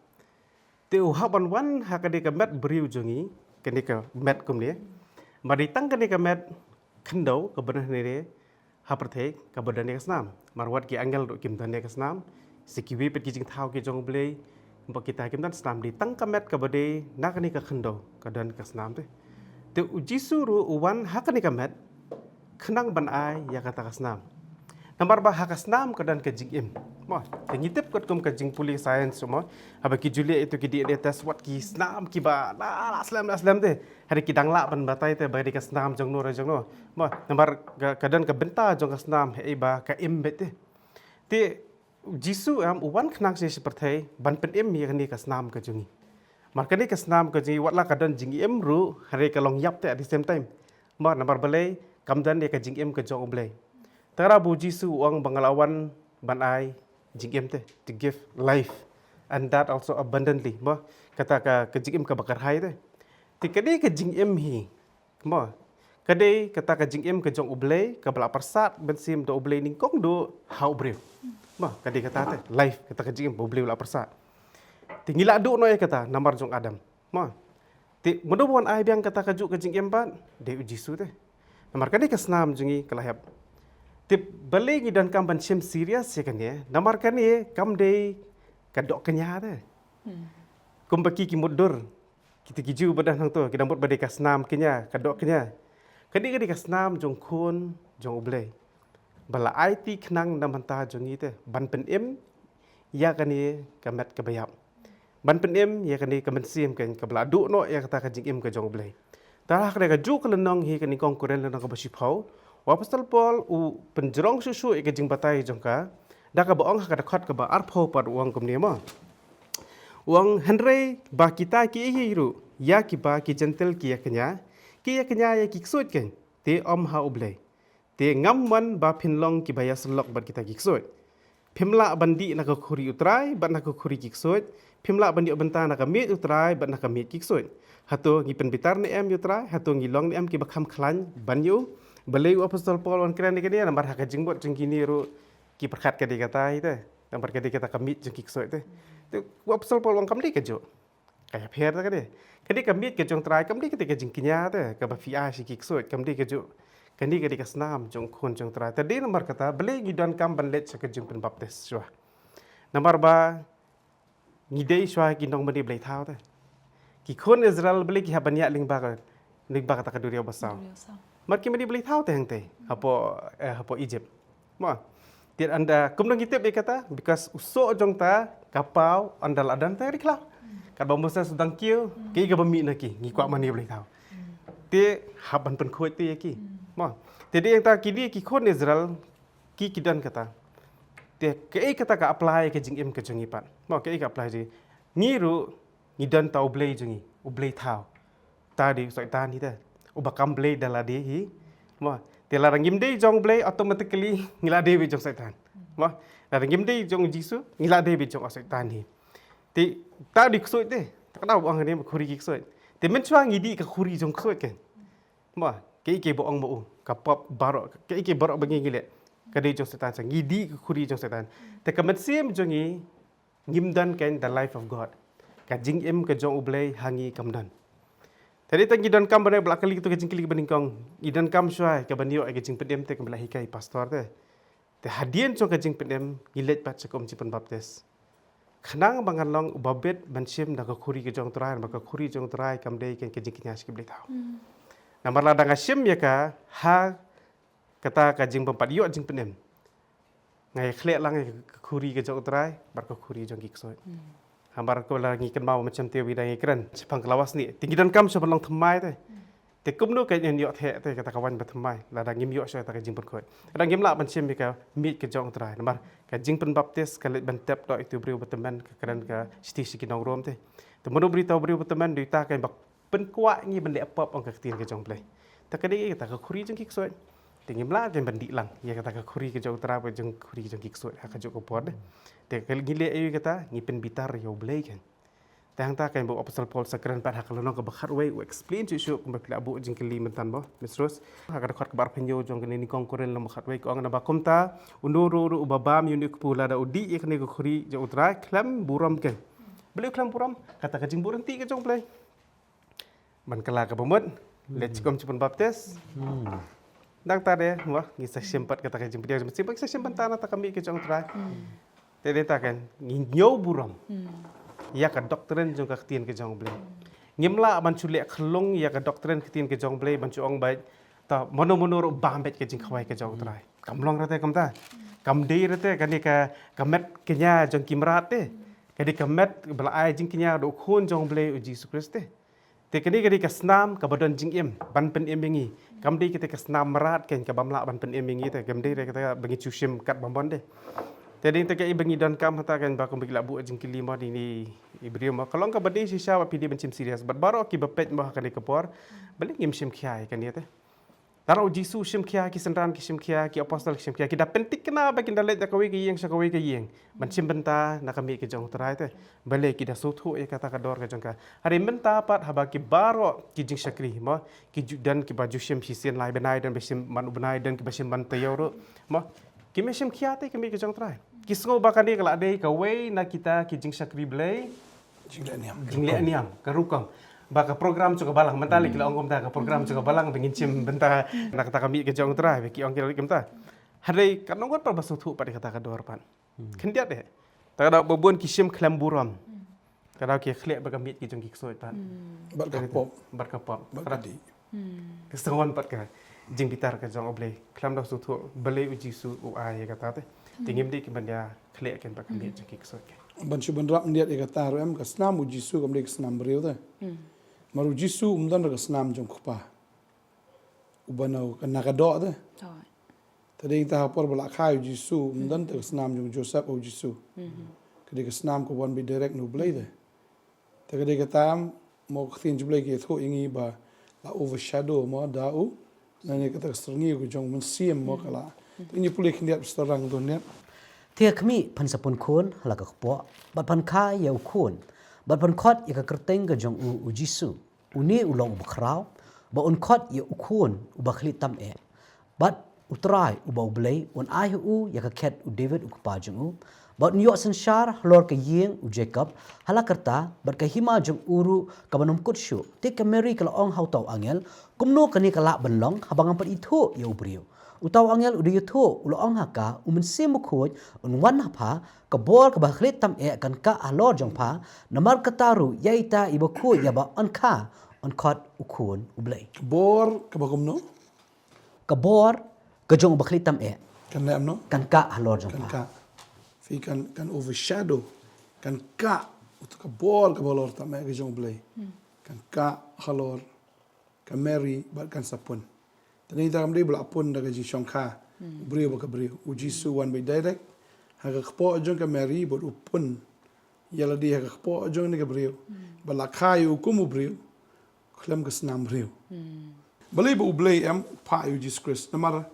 Te hak ban wan hak ka met briu jongi kan ka met kum ni. Mari tang kan ka met khendau ka benah ni ha perthei ka badan ka snam. Marwat ki angel do kim dan ka snam. Sikiwi pet ki jing thau ki jong blei Mbak kita kim dan snam di tang kamet ka bade nak ni ka khendo ka dan ka snam te te Jisu ru uwan hak ni kamet khnang ban ai ya kata ka snam nambar ba hak snam ka dan ka jing im mo te ngitip kot kum ka jing puli science mo aba ki julia itu ki di test what ki snam ki ba la aslam te hari ki dang la ban batai te ba di ka snam jong no mo nambar ka dan ka benta jong ka snam he ba ka im bet te Jisu uwan khnang se seperti ban pen em ya ni ka snam ka jungi. Marka ni ka snam ka jungi watla ka dan jing em ru hare ka long yap te at the same time. Mar nambar balai kam dan ka jing em ka jong oblei. Tara bu Jisu uang bangalawan ban ai jing em te to give life and that also abundantly. Mo kata ka jing em ka bakar hai te. Ti kadi ka jing em hi. Mo kadi kata ka jing em ka jong oblei ka bala persat ben sim do oblei ning kong do hau brew. Mah kadi kata te life kata ka jing boleh ula persa. Tingila adu no kata namar jong Adam. Mah ti mudawan ai biang kata ka juk ka jing empat de Jisu te. Namar kadi ka snam jungi kelahap. Ti balik dan kam ban shem serius ya kan ya. Namar kan ye kam de ka dok kenya te. Kum baki ki mudur. Kita kiju badan hang tu kita buat badai ka snam kenya ka dok kenya. Kadi ka snam jong khun jong oblei. Bala IT khnang nam hanta jongi te ban pen em ya kani kamet ka bayap ban pen em ya kani kamen sim kan ka bala du no ya kata ka jing em ka jong blai ta ka ju ka lenong hi kani kong koren lenong ka basipau wa pastor Paul u penjerong susu ka jing batai jong ka da ka baong ka khot ka ba arpho par uang kum ni ma uang Henry ba kita ki hi ru ya ki ba ki gentle ki ya kenya ya ki ksut kan te om ha oblai te ngam man ba phinlong ki baya slok bat kita giksoi phimla bandi na ka khuri utrai bat na ka khuri giksoi phimla bandi benta na ka mit utrai bat na ka mit giksoi hato ngi pen bitar ne em utrai hato ngi long ne em ki bakham khlan banyu balei apostol Paul on kran ni ka nambar ha ka jingbot jingkini ru ki perkhat ka di kata ite nambar ka di kata ka mit jing giksoi te apostol Paul on kam di ka jo kaya pher ta ka di ka mit ka jong trai kam di ka jingkinya te ka ba fi a si giksoi kam di ka jo Kani kadi ka snam jong khun jong tra. Tadi nomor kata beli gidan kam banlet sa kajung pen baptis shwa. Nomor ba ngidei shwa ginong mani beli thau ta. Ki khun Israel beli ki habanya ling ba kata kaduri basau. Mar ki mani beli thau ta hangte. Hapo Egypt. Ma tiat anda kumdong kitip dia kata because usok jong ta kapau andal adan ta riklau. Kat bamusa sudang kiu ki ga bami na ki ngi kwa mani beli thau. Ti haban pen khoi ti ki. Mah, jadi yang tak kini kikon Israel kidan kata, dia kei kata ka apply ke jing em ke jongi pat, mah kei ka apply je, ngiru ngidan tau blay jongi, ublay tau, tadi soitan kita, ubakam blay dalade hi, mah, dia larang ngimdei jong blay automatically ngilade be jong soitan, mah, larang ngimdei jong Jisu ngilade be jong soitan hi, ti tadi ksoi te, tak tahu orang ni khuri ksoi, ti mencuang ngidi ke khuri jong ksoi kan, mah. Kei boong mo kapap barok kei barok bangi ngile kadi jong setan sang ngidi khuri jong setan te kamet sim jongi ngimdan kan the life of God ka jing em ka jong ublei hangi kamdan tadi tang gidan kam bane blakali tu ka jing kili beningkong gidan kam swai ka banio ka jing pedem te kembla hikai pastor te hadien jong ka jing pedem gilet pat sakom jipen baptis khnang bangalong babet bansim da ka khuri ka jong trai ba ka khuri jong trai kamdei kan ka jing kinya skip tau Namar ladang asyim ya ka ha kata ka jing pempat yo jing penem. Ngai khlek lang ka khuri ka jong trai bar ka khuri jong giksoi. Hambar ko la ngi kan mau macam te wi dai kran sepang kelawas ni. Tinggi dan kam so long thamai te. แต่กุมนู้กันยอดแท้แต่กตะวันไปทำไมแล้วดังยิ้มยอดช่วยตะกันจิงปนคอยดังยิ้มละบัญชีมีกับมีกระจองตรายนะมากับจิงปนบัพติสกับเล็บบันเทปดอกตัวบริวบัตมันกับกันกับสติสกินองรวมแต่มนุษย์บริตาบริวบัตมันดูตากันบักเป็นกว่างี้บันเดะป๊อปองกับตีนกระจองเลยแต่ก็ได้แต่ก็คุยจังคิกสวยแต่ยิ้มละเป็นบันดิลังยังกตะก็คุยกระจองตราไปจังคุยจังคิกสวยหากระจองกับปอดแต่ก็งี้เลี้ยอยู่กตางี้เป็นบิตาร์ยาวเบลกันแต่หางตากันบอกอัปสรพอลสักการปัดหักลน้องกับบักฮัดไว้อุ explain จุดๆกับอาบุจิงกลีมันตันบ่มิสรสหากระขัดกับบาร์พันโยจงกันนี่กองโคเรนลำบักฮัดไว้ก็อังนับบักคมตาอุนโดโรอุบาบามยูนิคปูลาดาอุดีเอกนี่ก็คุยจะอุตรายคลำบุรมกันเบลคลำบุรมกตากระจิงบุรันตีกระจงเลยมันกลากับบ่หมดเลจิกอมจิปนบัพติสดังตาเด้หัวงี้สักเชมปัดกตากระจิงเดียวมันสิบักสักเชมปันตานะตะกมีกระจงอุตรายแต่เดตากันงี้โยบุรมya ka doktrin jong ka ktien ke jong ble ngimla ban chule khlong ya ka doktrin ktien ke jong ble ban chuang bai ta mono mono ro bam bet ke jing khwai ke jong trai kamlong rate kamta kam dei rate ka ni ka kamet kenya jong kimrat te ka di kamet bla ai jing kenya do khon jong ble u Jesus Christ te ka ni ka snam ka badon jing em ban pen em ngi kam dei ke te ka snam marat ken ka bamla ban pen em ngi te kam dei re ka bangi chushim kat bambon de jadi kita ibangi dan kam hatakan bakal bagi labu jing kelima ini ibrio ma kalau ka badi sisa wa pidi bencim serius baro ki bapet ma kan kepor balik ngim sim khiai kan ya te taro jisu sim khiai ki sendran ki sim khiai ki apostol ki sim khiai ki da pentik kena bagi dalet da kawi ki yang sakawi ki yang bencim benta na kami ki jong terai te balik ki da suthu e kata kador ka jong ka hari benta pat haba ki baro ki jing sakri ma ki dan ki baju sim sisen lai benai dan besim manu benai dan ki besim ban tayoro ma ki mesim khiai te kami ki jong terai kisngo bakal dia kalau ada kawai nak kita kijing sakri belai jing le niam karukam baka program juga balang mentali kalau ongkom dah program juga balang pengincim benta nak kata kami ke jong trai beki ong kira kimta hari kan nongot per basuthu pada kata kador pan kendiat deh tak ada bebuan kisim kelamburam kalau kia khlek bagamit ki jong kiksoi pan bat kapop radi kesengon pat ka jing bitar ka jong oblei klam dah suthu belai uji su uai kata teh tingim di kibanda khlek kan bagamit jong kiksoi Bantu bendrap ndiat kata rem ka snam uji su kam dek snam beriu teh maru jisu umdan ka snam jong kupa ubanau kan nakado teh tadi kita hapor balak khai jisu umdan ka snam jong Joseph o jisu kedi ka snam ko wan bi direct no blai teh kedi kata mo khin jublai ke tho ingi ba la overshadow mo dau nani kata strengi ko jong men siem mo kala ini pulih ndiat storang tu net เทียขมีพันสปุนคนหลักกปอบัดพันคายาวคนบัดพันคอดยากกระเตงกจงอุจิสุอุนีอุลองอุบคราวบัดอุนคอดยาอุคนอุบัคลิตัมเอบัดอุตรายอุบอุบเลยอุนไอฮูยากกแคดอุเดวิดอุกปาจงอุบัดนิยอสันชาร์ลอร์กยิงอุเจคับฮัลลักตาบัดกหิมาจงอุรุกับนมกุดชูเทกเมริกละอองเฮาเตาอังเอลกุมโนกันนี่กละบันลองฮับังปัดอิทุยาอุบริวutaw angel udah yuto ulo ang haka umensimu kuj unwan hapa kabor kabaklit tam e kan ka alor jong pa namar kataru yaita ibaku yaba anka onkot ukun ublay bor kabagum no kabor kajong baklit tam e kan nem no kan ka alor jong kan pa ka fi kan overshadow kan ka uto kabor kabolor tam e kajong ublay kan ka halor kan mary bat kan sapun tadi kita kami belak pun dah gaji syongka, beri apa beri, uji suwan by direct, harga kepo ajong ke Mary buat upun, ialah dia harga kepo ajong ni ke beri, belak kayu hukum beri, klaim ke senam beri. Beli bu beli pak uji Christ, namar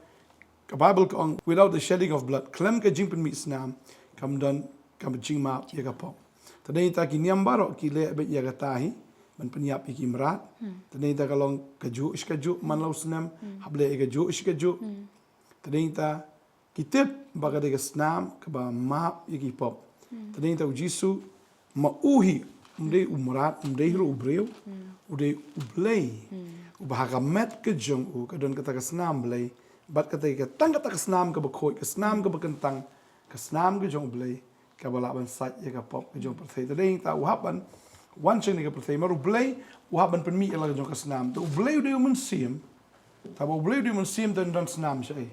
ke Bible ke ong without the shedding of blood, klaim ke jing penmit senam, kam dan kam jing maap ia kepo. Tadi kita kini ambarok kile abet ia katahi. Man penyiap iki merat tadi kita kalau kaju iskaju man lau senam hable kaju iskaju tadi kita kitip baga de snam ke ba map iki pop tadi kita ujisu mauhi umde umrat umde hiru ubreu ude ublei ubahaga met ke jong u kadon kata ke snam blei bat kata ke tang kata ke snam ke bakoi ke snam ke bekentang ke snam ke jong blei ke balaban sat ya ke pop ke jong perthai tadi kita uhaban one thing que percebe mas o blei o haban per mi ela jong kasnam to blei de um sim ta bo blei de um sim dan snam sei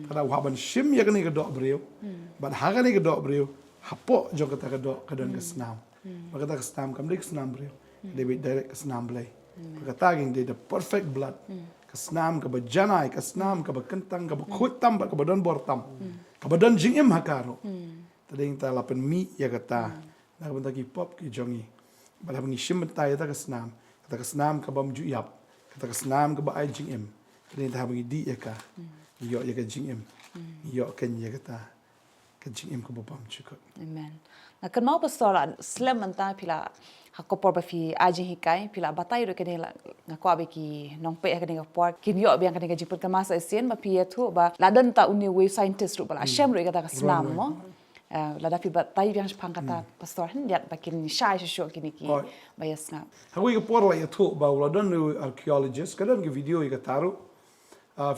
kada o haban sim ya kani kedok breu but haga ni kedok breu hapo jong kata kedok kadan kasnam maka kata kasnam kam dik snam breu de direct kasnam blei Kata ging the perfect blood. Kasnam ka bajanai, kasnam ka bakentang ka bakhutam ka badan bortam. Ka badan jingim hakaro. Tading ta lapen mi ya kata. Na benta ki pop ki jongi. Bala bengi shimta ya ta kasnam. Kata kasnam ka bam juyap. Kata kasnam ka ba ai jingim. Tading ta bengi di ya ka. Yo ya ka jingim. Yo ken ya kata. Ka jingim ka bam chukot. Amen. Na kan mau pastor slam manta pila hakopor ba fi ajing hikai pila batai ro kene la ngako abe ki nongpe kene ngapor kin yo biang kene jipun kan masa esien ba pi tu ba ladan ta uni we scientist ru bala shem ro kata kasnam mo la da fi batai biang pang kata pastor hin yat bakin shai sho kini ki bayas ngap Hawi ka por la tu ba ladan ru archaeologist kadan ke video ka taru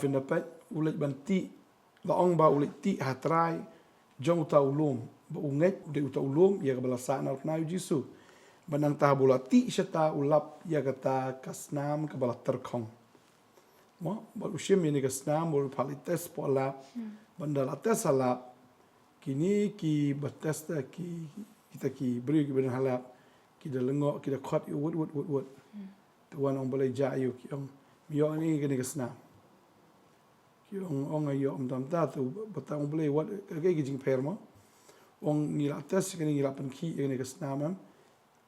fin dapat ulit banti la ong ba ulit ti hatrai jong ta ulum ba unget de uta ulum ya ka bala sa na Jisu Banang tahabula ti syata ulap ya kata kasnam kabala terkong. Mo bal usim ini kasnam bol palites pola bandal ates halap kini ki bates ta ki kita ki beri ki badan halap ki da lengok ki da khot wut tuan ong boleh jayu ki ong mio ni kini kasnam. Ki ong ayo tam ta tu batang boleh wat ke ki jing permo. Ong ngila ates kini ngila penki kini kasnam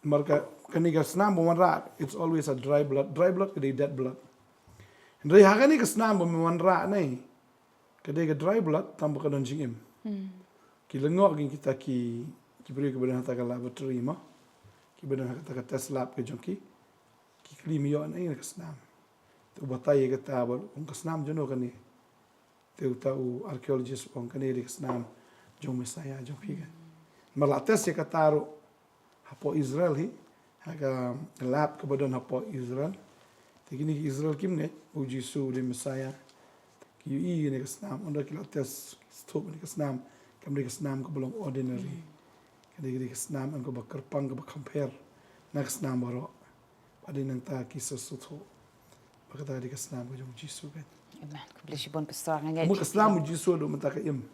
Marka kaniga snam bumanra, it's always a dry blood kadi dead blood. Ndri hakani ka snam bumanra nei. Kadi ka dry blood tambo ka don jingim. Ki lengok gin kita ki beri ke badan hata ka laboratory ma. Ki badan hata ka test lab ke jonki. Ki klim yo nei ka snam. Tu batai ka ta bol ong ka snam jono kani. Tu tau archaeologist ong kani ka snam jong mesaya jong piga. Marla test ka taru hapo Israel hi haga lab ke badan hapo Israel tegini Israel kimne uji su di Messiah ki i ne kasnam onda ki tes stop ne kasnam kamri kasnam ko belum ordinary kadi kasnam an ko bakar pang ko compare na kasnam baro adi nang ta ki sosuto bakata di kasnam ko jong Jisu kan amen kublishi bon pastor ngai mo kasnam Jisu do mata ka im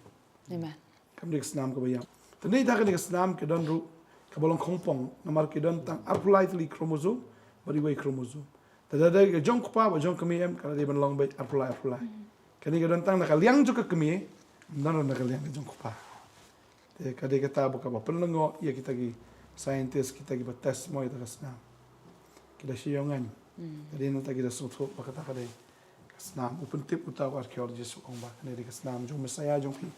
amen kamri kasnam ko bayam tani ta ka di kasnam ke don ru kabalong kompong namar kidan tang apulaitli chromosome bari way chromosome tada da jong kupa ba jong kami kala di ban long bay apulai kani kidan tang nakaliang juga kami nano nakaliang jong kupa te kade kata ba ka penlengo ya kita gi scientist kita gi test mo ita kasna kita siyongan kadi no tagi da soto ba kata kade kasna open tip uta archaeologist ong ba kani kasna jong mesaya jong pi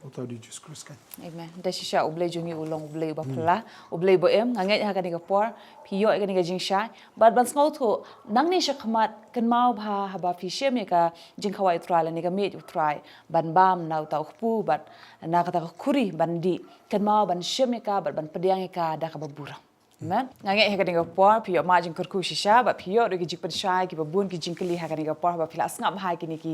Otau di Jesus Christ kan. Amen. Da shisha ublay jungi ulong ublay ba pala. Ublay bo em nganget ha kani ka por piyo kani ka jingsha. Bad ban ngau tho nang ni shakmat kan mau ba haba fi shem ka jingkhawai tral ni ka met utrai ban bam nau ta khpu bat na ka ta khuri bandi kan mau ban shem ka ban pediang ka da ka babura. Amen. Nganget ha kani ka por piyo ma jing kurku shisha ba piyo ri jik pen shai ki babun ki jingkli ha kani ka por ba pila ngap ha kini ki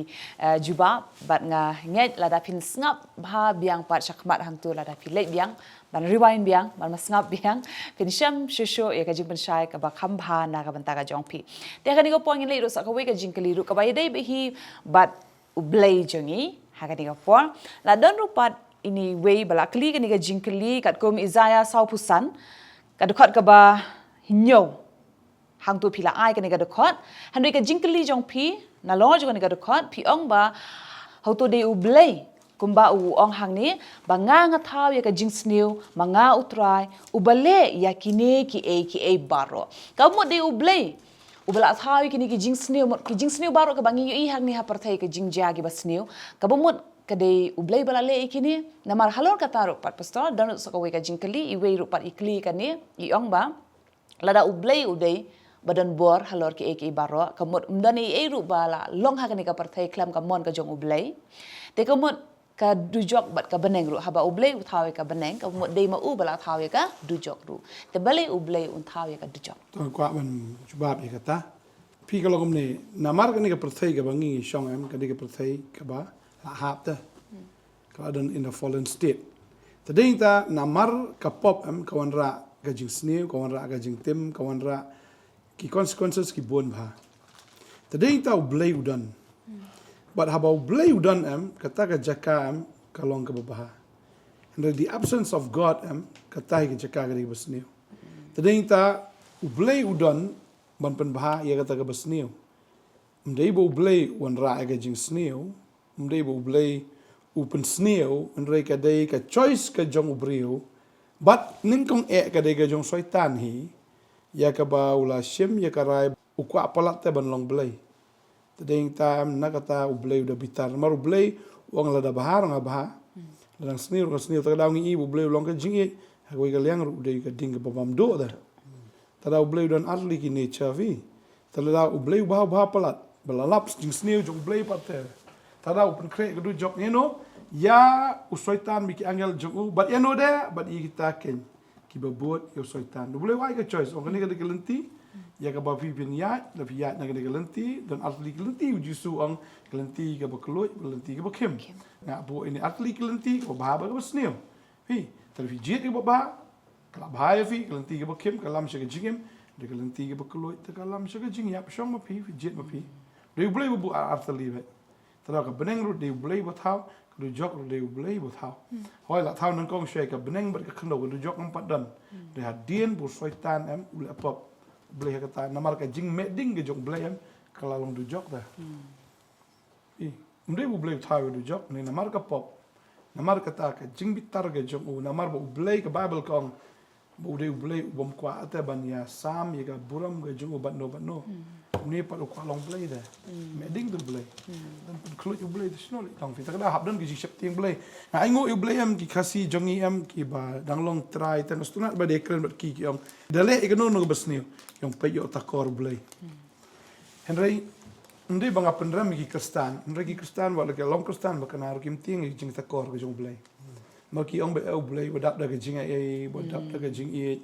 juba bat nga nget la da pin ngap ba biang pat shakmat hang tu la da pi leit biang ban rewind biang ban mas ngap biang pin sham shusho ya ka jing pen shai ka ba kham bha na ka ban ta ka jong pi te kani ka pong lei ro sa ka we ka jingkli ru ka ba dei be hi bat ublei jongi ha kani ka por la don ru pat ini we bala kli kani ka jingkli kat kom Isaiah sau pusan kadukot ka ba hinyo hang tu pila ai kani kadukot handui ka jingkli jong pi na lo jo kani kadukot pi ong ba how to de ublei kumba u ong hang ni ba nga thau ya ka jingsniu manga utrai ubale ya kine ki e baro ka mo de ublei ubala thau kini ki jingsniu baro ka bangi i hang ni ha parthai ka jingja gi basniu ka mo kadai ublay bala le ikini namar halor kata pat pastor dan so ka jingkali iwe rupat ikli kani iong ba lada ublay udai badan bor halor ki eki baro kamot mdani e ru bala long ha kani ka parthai klam ka mon ka jong ublay te kamot ka dujok bat ka beneng ru haba ublay uthawe ka beneng ka mot dei ma u bala thawe ka dujok ru te bale ublay unthawe ka dujok to kwa ban jubab e kata pi ka logom ne namar kani ka parthai ka bangi shong em kani ka parthai ka ba hap ta keadaan in the fallen state tading ta namar ka pop am kawan ra ga jing snew kawan ra ga jing tim kawan ra ki consequences ki bon bha tading ta ublay udan but how about ublay udan am kata ga jaka am kalong ka babaha and the absence of god am kata ga jaka ga snew tading ta ublay udan ban pen bah ia kata ke besneu mdei bo blei wan ra ke jing sneu mdei bo blei upen sneu ndrei ka dei ka choice ka jong ubriu but ning kong ka dei ka jong soitan hi ya ka ba ula shem ya ka rai ukwa palat te ban long blei tedeng tam na kata ublei udah bitar mar ublei wang la da bahar nga bah lang sneu ta daw ngi bu blei long ka jing e ha ko ka liang ru dei ka ding ka bam do da ta daw ublei dan arli ki nature vi ta daw ublei bah palat belalap jing sneu jong ublei pater ta daw pen kre ka du jok ya usoitan biki angel jong but de but i kita ken ki babot yo soitan do boleh wai ka choice ong ni ka gelenti ya ka ba pipin ya da ya na ka gelenti dan atli gelenti uji su ong gelenti ka ba kloy gelenti ka ba kem nga bo ini atli gelenti ko ba ka sneu hi ta fi jet ka ba kala ba ya fi gelenti ka ba kem kalam shi ka jingem de gelenti ka ba kloy ta kalam shi ka jing ya shong ma fi jet ma fi do boleh bu atli be ta ka beneng ru de boleh bu thau du jok de blei bu thau hoi la thau nang kong shei ka beneng ber ka khndo du jok ang padan de hadien bu soitan em ule pop blei ka ta namar ka jing me ding ge jok blei em kala long du jok da i mde bu blei thau du jok ni namar ka pop namar ka ta ka jing bitar ge jok u namar bu blei ka bible kong bu de blei bom kwa ate ban ya sam ye ka buram ge jok ban no ni pa ko long blei da me ding du blei dan khlut u blei sno le tong fi ta da hab dan ki shep ting blei ai ngo u blei em ki khasi jongi em ki ba dang long try tan stuna ba de kren ba ki yong dale e no no besniu yong pe yo ta kor blei henry ndi banga pendram ki kristan ki kristan wa le long kristan ba kana kim ting jing ta kor ke jong blei ma ki ong be u blei ba dap da ke jing e ba dap da ke jing e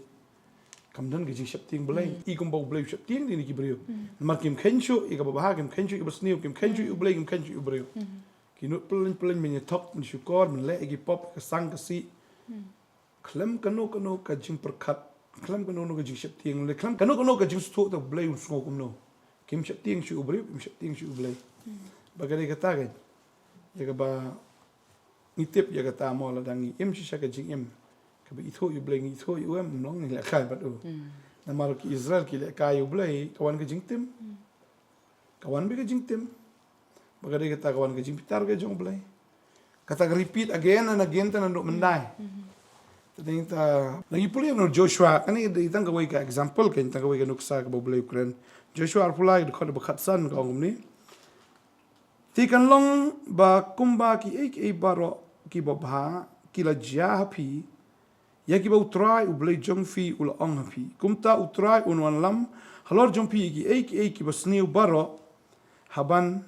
kam dan ke jing shep ting blei i kum ba blei shep ting ni ki brio mar kim khenchu i ka ba ha kim khenchu i besniu kim khenchu u blei kim khenchu u brio ki no plen min top min shukor min le ki pop ka sang ka si klem kano ka jing perkhat klem kano ka jing shep ting le klem kano ka jing stu ta blei un so kum no kim shep ting shu u brio kim shep ting shu u blei ba ka ka ta ga ya ka ba ni tip ya ka ta mo la dangi im shi ka jing im ka ba itho u blei ni itho u em nong ni la kai ba do na mar ki Israel ki le kai u blei kawan ka jing tim kawan bi ka jing tim bagade kata kawan ka jing pitar ka jong blei kata repeat again and again tan ndo mendai tading ta lagi puli no Joshua ani di tang ka wai ka example ka tang ka wai ka nuksa ka blei Ukraine Joshua arpulai ko ba khatsan ka ngumni ti kan long ba kumba ki ek baro ki ba bha ki la ja hapi ya ki ba utrai u blei jong fi ul ong hapi kumta utrai un wan lam halor jong pi ki ek ba sniu baro haban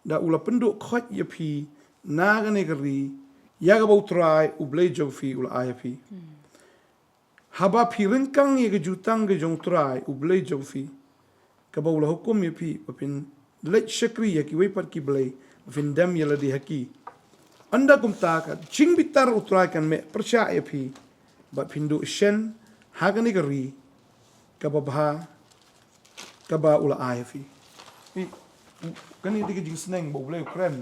da ula penduk khot ya pi na ga ne gari ya ga ba utrai u blei jong fi ul ai pi haba pi ringkang ye ga jutang ga jong trai u blei jong fi ka ba ula hukum ya pi pin let shakri ya ki wei par ki blei fin dam ya la di haki anda kumta ka jing bitar utrai kan me persya ya pi ba pindu shen ha ga ne gari ka ba bha ka ba ula ai fi kan ni dige jing sneng bo blei Ukraine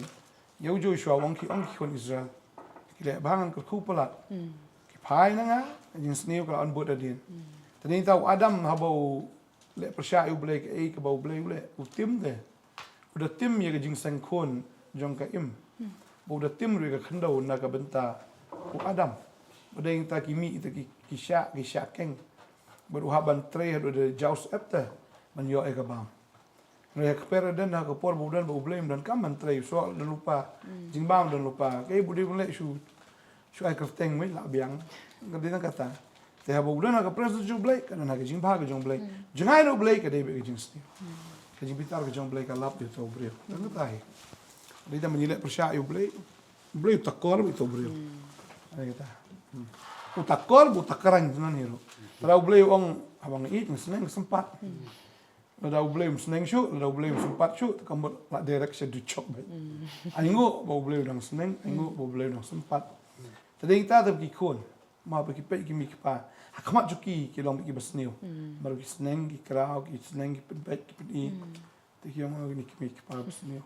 yau Joshua wang ki ong ki kon Israel ki le bangan ko kupala ki phai na nga jing sneu ka an bod adin tani tau Adam ha bo le persya u blei ke ka bo blei le u tim de u da tim ye jing sang kon jong ka im bo da tim ri ka khando na ka benta u Adam bo ding ta ki mi ta ki sha keng bo u haban tre do de jaus epte man yo e ka bam Rek pera dan ha ko por budan ba ublem dan kam mantre so dan lupa jingbam dan lupa ke budi boleh shu ai kerteng mai la biang ngadina kata te ha budan ha ka pres ju blai kan ha ka jingba ka jong blai jingai no blai ka de be jing sti ka jing bitar ka jong blai ka lap de to brio dan ta hai dia menilai persya yu blai takor itu brio ai kata u takor bu takaran nan hero ra blai ong abang it seneng sempat la blame seneng shu la blame sempat shu kam la direction du chok bai aingo bo blame dang seneng aingo bo blame dang sempat tading ta tab ki kon ma ba ki pe ki mi ki pa hakmat juki ki long ki basneu mar ki seneng ki krao ki seneng ki pe ki pi te ki ma ni ki mi ki pa basneu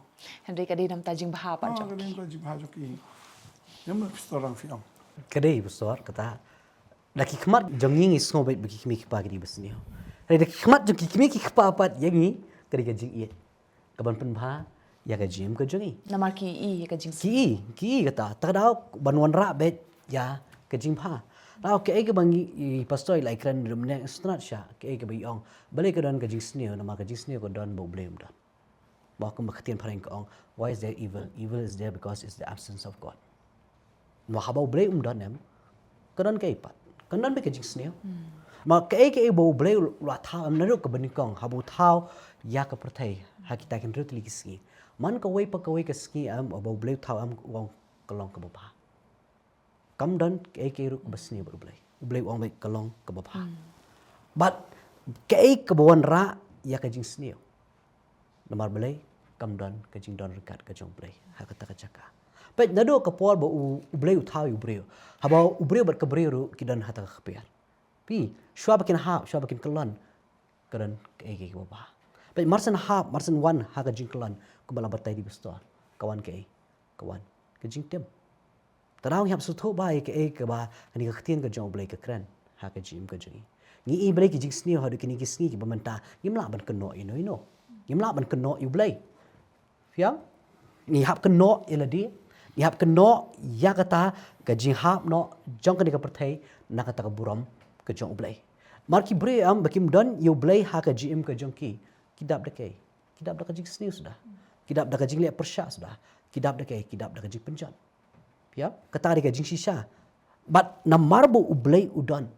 Henry ka di nam tajing baha pa ka ni ka ji ba juki yam na pistorang fi am kadai besar kata laki khamat jonging is ngo bai bagi kimi ki pa ki basneu Reda khmat jong kimi ki khpapat yangi kari ka jing iet. Kaban penbha ya ka jim ka jongi. Namar ki i ka jing Ki kata takdau banwan ra bet ya ka jing pha. Now ke ai ka bangi pastor like kran rumne strat sha ke ai ka bi ong bale ka don ka jing sneo nama ka jing sneo ko don bo blame don. Ba ka makhtian pharang ka ong why is there evil? Evil is there because it's the absence of God. Ma habau blame don em ka don ka ipat. Ka don be ka jing sneo. Ma ke bo blame la thao am na ro ka bani kong habu thao ya ka prathai ha kita kan rut li ki man ka wei pa ka wei ka ski am bo blame thao am wong kalong ka ba kam dan ke ru basni ber blai wong bai kalong ka ba but ke bon ra ya ka jing snio namar blai kam dan ka jing don rekat ka jong blai ha ka ta ka chaka pe nado ka por ba blai thau yu breu ha ba breu ber ka breu ru ki dan ha ta ka khpian pi shwa bakin kalon karan ke ba pe marsan wan ha ka jing kalon ka bala batai di bestor kawan kawan ka jing tem Tarau yang suatu baik ke ba ni ka khtian ka jong blai ka kran ha ka jim ka jingi ni i blai ki jing sni ha ki ni ki sni ki bamanta ngimla ban ka no ino ngimla ban ka no yu blai fiam ni hap ka no eladi ni hap ka no ya kata ka jing hap no jong ka ni ka perthai na kata ka buram ka jong blai mar ki bre am bakim don yu blai ha ka jim ka jong ki kidap da ka jing sni sudah kidap da ka jing le persya sudah kidap da ka jing penjat ya kata dia jing shisha but namar bo ublai udon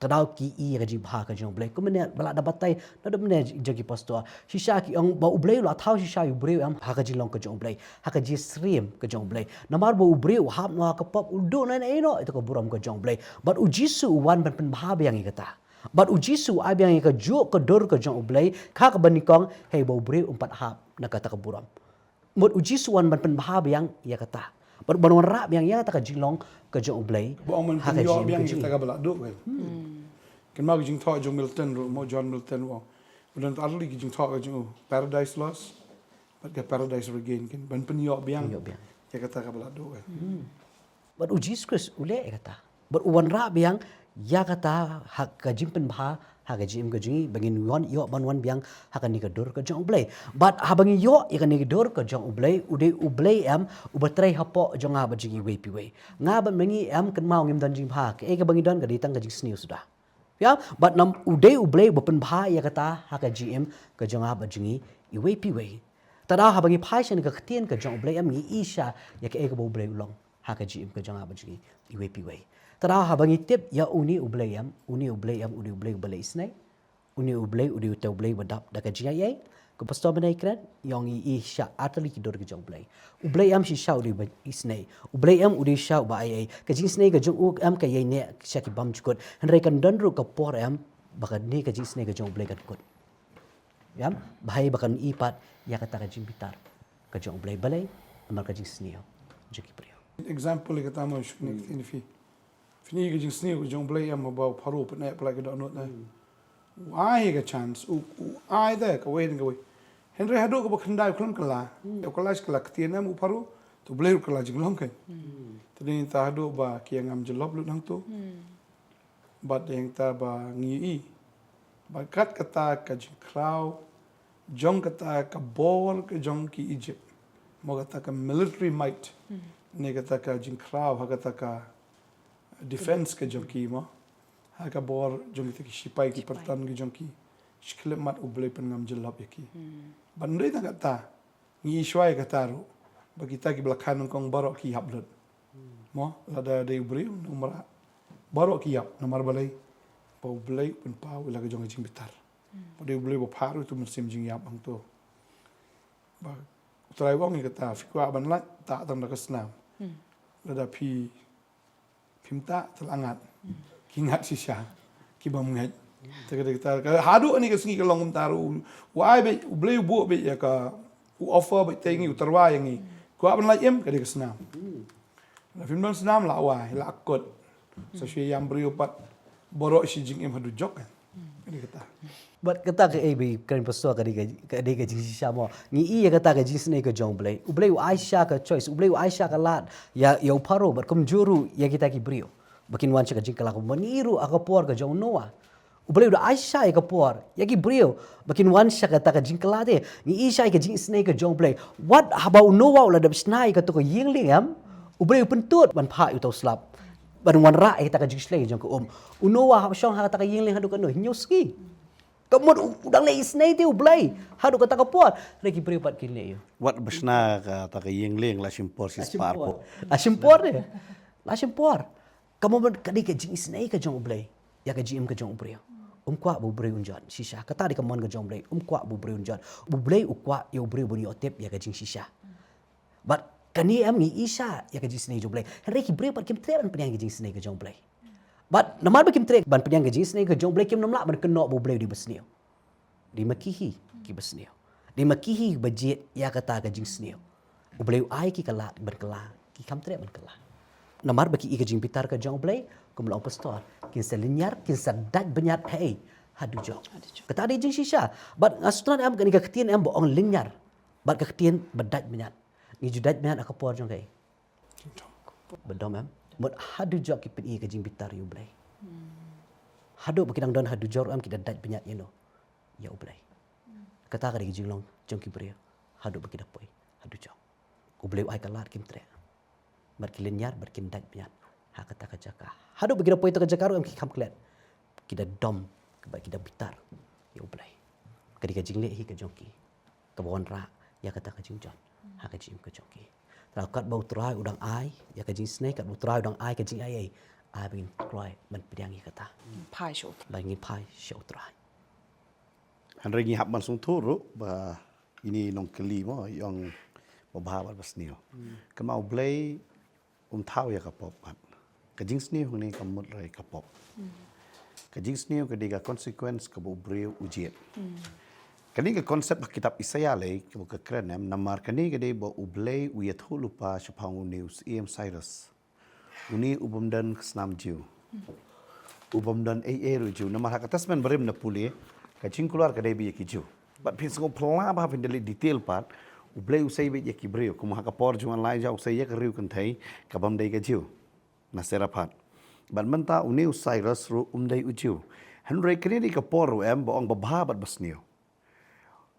tadau ki i ga jing bha ka jong blai ko mene bala da batai na da mene jagi pastor shisha ki ong ba ublai la thau shisha yu breu am ha ka jing long ka jong blai ha ka ji stream ka jong blai namar bo ubreu hap no ka pop udo na no itu ka buram ka jong blai but ujisu wan ban pen bha yang kata but ujisu ab yang ka jo ka dor ka jong blai kha ka banikong hey bo breu umpat hap na kata ka buram mot ujisu wan ban pen bha yang ya kata Banwan rap yang ta ka jinglong ka jong blai Bo man ha ka yo jing yang ka jing. kita ka bala do wel. Kan mag jing tho jong Milton ro mo John Milton wo. Bulan arli ki jing tho ka jong Paradise Lost. But ka Paradise Regain kan ban pen yo biang. Ya kata ka bala do wel. But ujis Chris ule kata. But uwan rap yang ya kata ha ka jing pen bha ha ka jing ka jing bangin wan yo banwan biang ha ka ni ka dor ka jong blai. But ha bangi yo ya ka ni ka dor ka jong blai ude ublai am ubatrai hapo jong ha ba jing i wei pi wei. Nga ban mangi am kan mau ngim dan jing bha ke ka bangi don ka ditang ka jing sniu sudah. Ya, but nam ude ublai bopen bha ya kata ha ka GM ka jong ha ba jing i wei pi wei. Tada ha bangi phai shan ka ktien ka jong blai am ni isha ya ka bo blai long ha ka GM ka jong ha ba jing i wei pi wei. Tada ha bangi tip ya uni ublai am uni ublai balai isnai uni ublai utau blai badap da ka jing ai ko pastor banai kran yong i isha atali ki dor ka jong blai ublai am shi sha uri ba isnai ublai am uri sha ba ai ka jing snai ka jong am ka yai ne sha ki bam chukot hanrai kan don ru ka por am bakan ne ka jing snai ka jong blai kan kot yam bahai bakan ipat ya kata ka jing bitar ka jong blai balai amal ka jing snai jeki priyo Example ka tama shukni ini fi. Fini ka jing sni jong blai am ba pharu pa ne pla ka do not na. Ai ka chance ai da ka wei ka wei. Henry hadu ka ba khandai khlam kala. Ya kala skala ktiena mu pharu to blai kala jing long kai. Tadi ta hadu ba ki ngam jelob lu nang tu. Ba deng ta ba ngi i. Ba kat kata ka jing kraw jong kata ka bor ka jong ki Egypt. Mo kata ka military might. Ni kata ka jing kraw ha kata ka defense ka jong ki mo. Ha ka bor jong ki sipai ki pertan ki jong ki. Shkilem mat ublai pen ngam jelob ki. Bandai ta kata ngi shwai kata ru. Ba kita ki belakhan kong barok ki hablot. Mo lada de ublai umra. Barok ki hap namar balai. Pa ublai pen pau ila ka jong jing bitar. Pa de ublai ba paru tu mersim jing yap ang to. Ba trai wong ni kata fikwa ban la ta tam da kasnam. Lada pi pimta telangat. Kingat sisha. Ki bam ngai. Kita hadu ni ka singi ka long taru. Wai be ublai bu be ya ka u offer be tengi utarwa yang ni. Ko ban la em ka de kasnam. La film senam la wai la akot. Sa shi yang brio pat borok si jing em hadu jok kan. Ini kata. But kata ke bi kan pastor ka de ka jing sha mo ni i ya kata ka jing snai ka jong blai ublai Aisha ka choice ublai Aisha ka lat ya yo paro but kum juru ya kita ki brio bakin wan ka jing kala ko maniru aka por ka jong noa Ublay udah Aisyah ya kapor. Yagi brio. Bakin wan sya kata ka jingkala de. Ni Isha ka jing snake ka jong blay. What about no wa la dab snai ka to ko yingling am. Ublay pentut ban pha yu tau slap. Ban wan ra ka jing slay jong ko Uno wa syong ha kata ka yingling hadu ka no hinyoski. Kamu udang le snai te ublay. Hadu kata ka por. Reki brio pat kin le yo. Wat besna ka ta ka yingling la simpor si sparpo. Asimpor de. La simpor. Kamu ban kadi ka jing snai ka jong ublay. Ya ka jing ka jong brio. Kwa bu beri unjan shisha kata di kamon ke jomblay kwa bu beri unjan bu blay ukwa yo beri buni otep ya ka jing shisha but kani am ngi isha ya ka jing snei jomblay henry ki beri pat kim tre ban penyang ke jing snei ke jomblay but namar ba kim tre ban penyang ke jing snei ke jomblay kim namla ban keno bu blay di besneo di makihi ki besneo di makihi bajet ya kata ka jing sneo bu blay ai ki kala ban kala ki kam tre ban kala namar baki ika jing pitar ka jong blay kumlong pastor kin sa linyar kin sa dad benyat hey hadu jong kata ada jing shisha but asutran am kan ka ketien am boong linyar but ka ketien bedat benyat ni judat benyat ak por jong kai bedom am but hadu jong ki pin ika jing pitar yu blay hadu bakidang don hadu jor am ki dad benyat you know ya blay kata ka jing long jong ki bria hadu bakidak poi hadu jong ublay ai kalat kim tre berkilinyar berkindak bian ha kata kajaka hadu begira poito kajaka ru am ki kam klet kita dom ke kita bitar ya ublay kadi ka jingle hi ka jongki ka bawon ra ya kata ka jingjon ha ka jing ka jongki trakat bau trai udang ai ya ka jing snake kat bau trai udang ai ka jing ai bin trai ban pediangi kata pai show bangi pai show trai Han ringi hap man sung turu ba ini Nongkhryiem mo yang babahat basnio. Kamau blay thao ya kapop pat. Kajing sniu ni kamut rai kapop. Kajing sniu kadiga consequence kabu breu ujiet. Kani ka konsep kitab Isaya le kabu ka krenem namar kani kadi bo ublay uyathu lupa shapang news Cyrus. Uni ubamdan snam jiu. Ubamdan ruju namar hakatasmen berim na puli kajing keluar kadai bi yakiju. But pinso pla ba pendeli detail part ublay usai be yaki breu kuma hakapor juan lai ja usai yak riu kan thai kabam dai ka jiu na serapat ban menta uni Cyrus ru dai ujiu henry kini ka por em bo ong babha bat basnio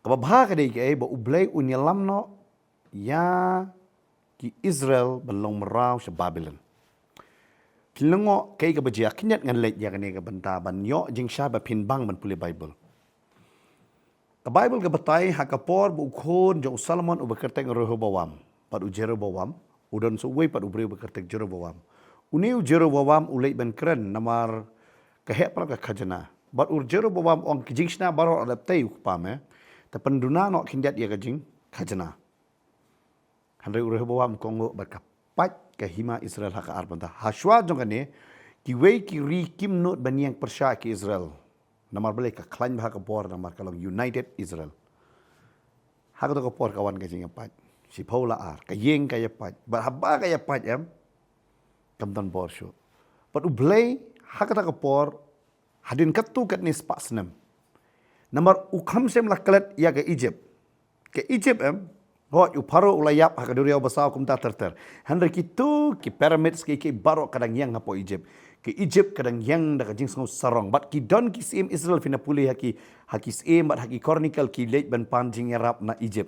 ka babha ka dai ke bo ublay unyalam no ya ki Israel balong merau sa Babylon kilango kay ka bajia kinyat ngan lek ya kani ka banta ban yo jing sha ba pin bang ban puli Bible ka Bible ka batay hakapor bu khon jo Solomon ubakertek Rehoboam pad Jeroboam udon suwe pad ubreu bekertek Jeroboam uniu Jeroboam ulai ban kren namar kahep pra ka khajana but Jeroboam ong kijingna baro adaptai upame ta penduna no kindat ya kajing khajana hanre Rehoboam kongo berkapat ke hima Israel haka arbanta haswa jongane kiwe kiri kimnot baniang persya ke Israel namar balik ka klan bah ka por namar kalong United Israel ha ka to por kawan ka jing pat si Paula ar ka yeng ka yapat ba haba ka yapat em kam don por sho pat ublay ha ka ta ka por hadin katu kat ni spasnem namar ukham sem la klet ya ke Egypt em hot u paro ulayap ha ka duriau basau kum ta terter handre kitu ki pyramids ki barok kadang yang hapo ke Egypt kadang yang da kajing sangau sarong but ki don ki sim Israel fina puli haki sim but haki chronicle ki late ban panjing Arab na Egypt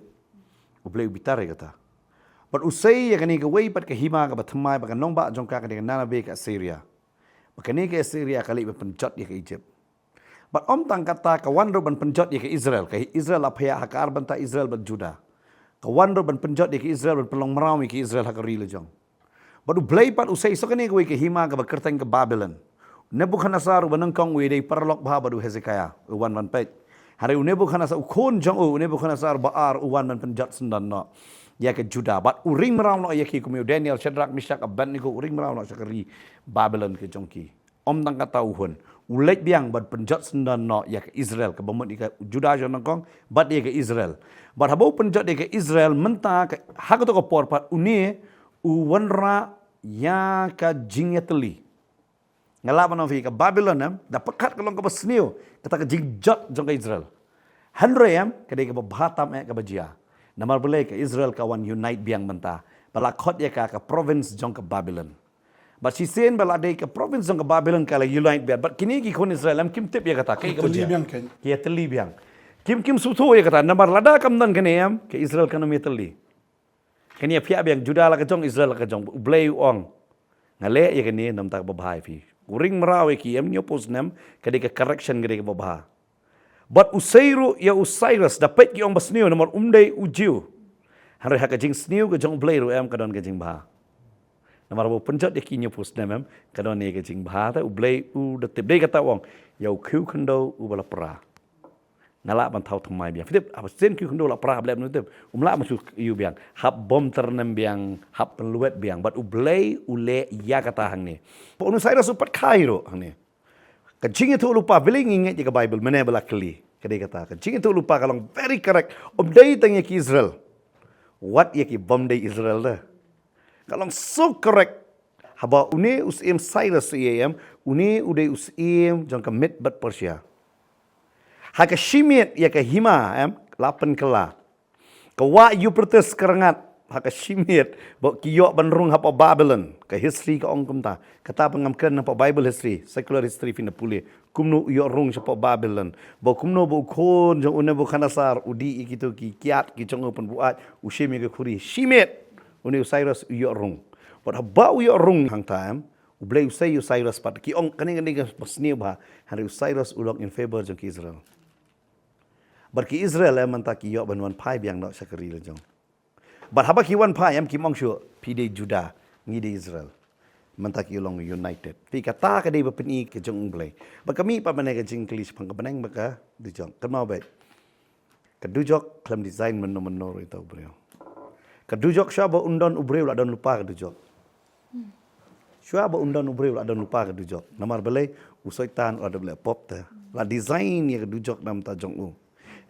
ublay bitare kata but usai ya kani ka way pat ka hima ka bathmai ba kanong ba jong ka ka nana be ka Syria ba kani ka Syria kali ba penjot ya ka Egypt but tang kata ka wanro ban penjot ya ka Israel apaya haka arban ta Israel ban Juda ka wanro ban penjot ya ka Israel ban pelong merawi ka Israel haka rila jong Badu blay pat usai so kani ke hima ka bakerteng ke Babylon. Nebuchadnezzar banangkong we dei parlok bah badu Hezekiah uwan man pet. Hari Nebuchadnezzar ukon jong Nebuchadnezzar baar uwan man penjat sendan no. Ya ke Juda bat uring merau no ya ki kumio Daniel Shadrach Meshach Abednego uring merau no sakari Babylon ke jongki. Tang kata uhun. Ulek biang bad penjat sendan no ya ke Israel ke bomot ke Juda jonangkong bat ya ke Israel. Bat habau penjat ya ke Israel menta hak to ko por pat uni uwanra ya ka jingeteli ngalaban fi ka Babylon da pekat kalong ka basnio kata ka jigjot jong ka Israel hanrem ka de ka bahatam ka bajia namar bele ka Israel kawan unite biang menta balakot ya ka province jong ka Babylon But si sen balade ke province ng Babylon kala unite biar. But kini ki kon Israel am kim tip ya kata kai ka Teli biang kan. Kia teli biang. Kim sutu ya kata namar lada kam dan kene am ke Israel kanam ya teli. Kini ya pia biang Juda la ka jong Israel la ka jong blay ong. Ngale ya kini nam tak babahai fi. Uring merawe ki am nyopos nam kade ka correction kade ka babah. But usairu ya Osiris dapat ki ong basniu namar umdai ujiu. Hari haka jing sniu ka jong blay ru am kadon ka jing bah. Namar bo penjat ya ki nyopos nam kadon ne ka jing bah ta blay u de tip dei kata ong. Yau kiu kendo u bala pra. Ngalak ban thau thamai biang. Fitip apa sen kiu kendo la pra blem nu tip. Umla masu yu biang. Hap bom ternem biang, hap peluet biang. But ublay ule ya kata hang ni. Po unu saya rasu pat kairo hang ni. Kajing itu lupa biling ingat jika Bible mana bala keli. Kadai kata kajing itu lupa kalau very correct. Obday tanya ki Israel. What ya ki bom day Israel dah. Kalau so correct. Haba une usim Cyrus iam, une uday usim jang kamit bat Persia. Haka shimit ya ka hima lapan kela. Kawa Euphrates kerengat haka shimit bo kiyok banrung hapa Babylon ka history ka ong kumta. Kata pengamkan hapa Bible history, secular history fina puli. Kumno yo rung hapa Babylon. Bo kumno bo kon jang une bo kanasar udi ikitu ki kiat ki jang open buat ushimi ka khuri. Shimit une Cyrus yo rung. But haba yo rung hang time ublay usay Cyrus pat ki ong kaning pasniu ba hari Cyrus ulok in favor jang ki Israel. Berki Israel manta ki yo banwan pai biang nak sakari le jong. But haba ki wan pai ki mong sure pide Juda ngi de Israel. Manta ki long united. Ti kata ka de bapeni ke jong blay. Ba kami pa manai ka jing klis pang ka baneng baka du jong. Kan mau baik. Ka du jok klam design menno itu bro. Ka du jok sha ba undon ubreu la don lupa ka du jok. Shua ba undon ubreu la don lupa ka du jok. Namar balai usoitan la de pop ta. La design ya ka du jok nam ta jong u.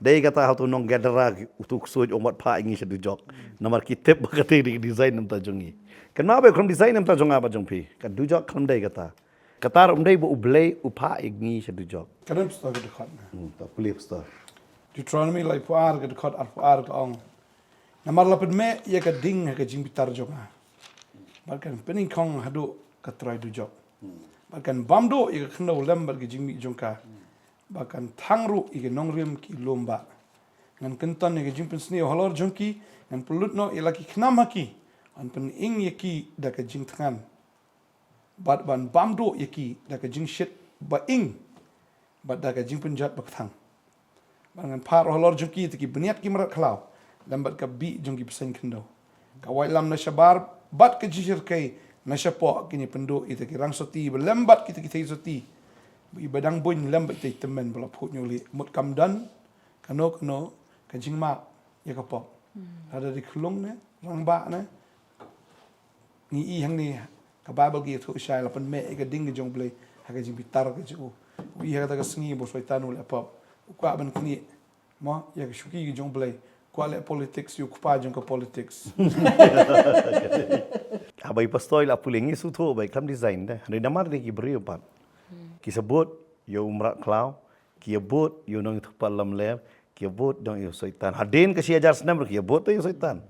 Dai kata hau tu nong gadara utuk suj omat pa ingi sedu jok. Namar kitip bakati di design nam ta jongi. Kenapa kram design nam ta jonga ba jong pi? Kan du jok kram dai kata. Kata dai bu ublay upa ingi sedu jok. Kadang psta ke dekat. Ta pulih sta. Deuteronomy lai puar ke dekat ar puar ke ong. Namar lapet me ya ka ding ka jing bitar jonga. Bahkan pening kong hadu ka try du jok. Bahkan bamdo ya ka kendo lembar ke jing mi jongka. Bahkan tangru ike Nongkhryiem ki lomba. Ngan kentan ike jing pensni halor jongki ngan pelut no ilaki knam haki. An pen ing yaki da ka jing tangan. Bat ban bamdo yaki da ka jing shit ba ing. Bat da ka jing penjat ba tang. Bangan par halor jongki tiki beniat ki merat khalau. Lambat ka bi jongki pesen kendo. Ka wai lam na shabar bat ka jishir kai na shapo kini pendo ite ki rang soti belembat kita kita soti. Ibadang bun lambat tay temen bala phut nyuli mut kam dan kano kajing mak ya ka pop. Ada di khulung ne rang ba ne. Ni i hang ni ka Bible gi thu shai lapan me ka ding jong blai ha ka jing bitar ka ju. Wi ha ta ka sngi bo soitan ul pop. Kwa ban kni mo ya ka shuki gi jong blai kwa le politics yu kwa jong ka politics. Abai pastoi la pulingi su tho bai kam design dah. Hari namar ni ki beri pat. Kisebut yo umrat klau, kiebut yo nong thupal lam lev, kiebut dong yo soitan. Hadin ke siajar senam kiebut tu yo soitan.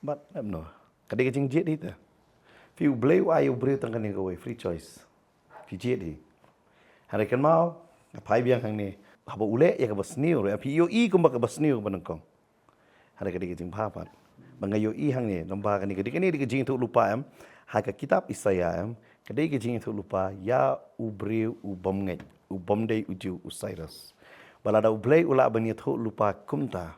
But no. Kadai kecing jet itu. Fi ublay wa yo beri tang kan ni kau free choice. Fi jet di. Hari kan mau pai biang hang ni. Haba ule ya ka basniu re. Fi yo i kum ba ka basniu ba nangkong. Hari kadai kecing papat. Bangai yo i hang ni lomba kan ni kadai ni kecing tu lupa am. Hai ka kitab Isaiah am. Kadai kecing itu lupa ya ubreu ubam ngai ubam dei uju Cyrus. Balada ublay ula bani itu lupa kumta.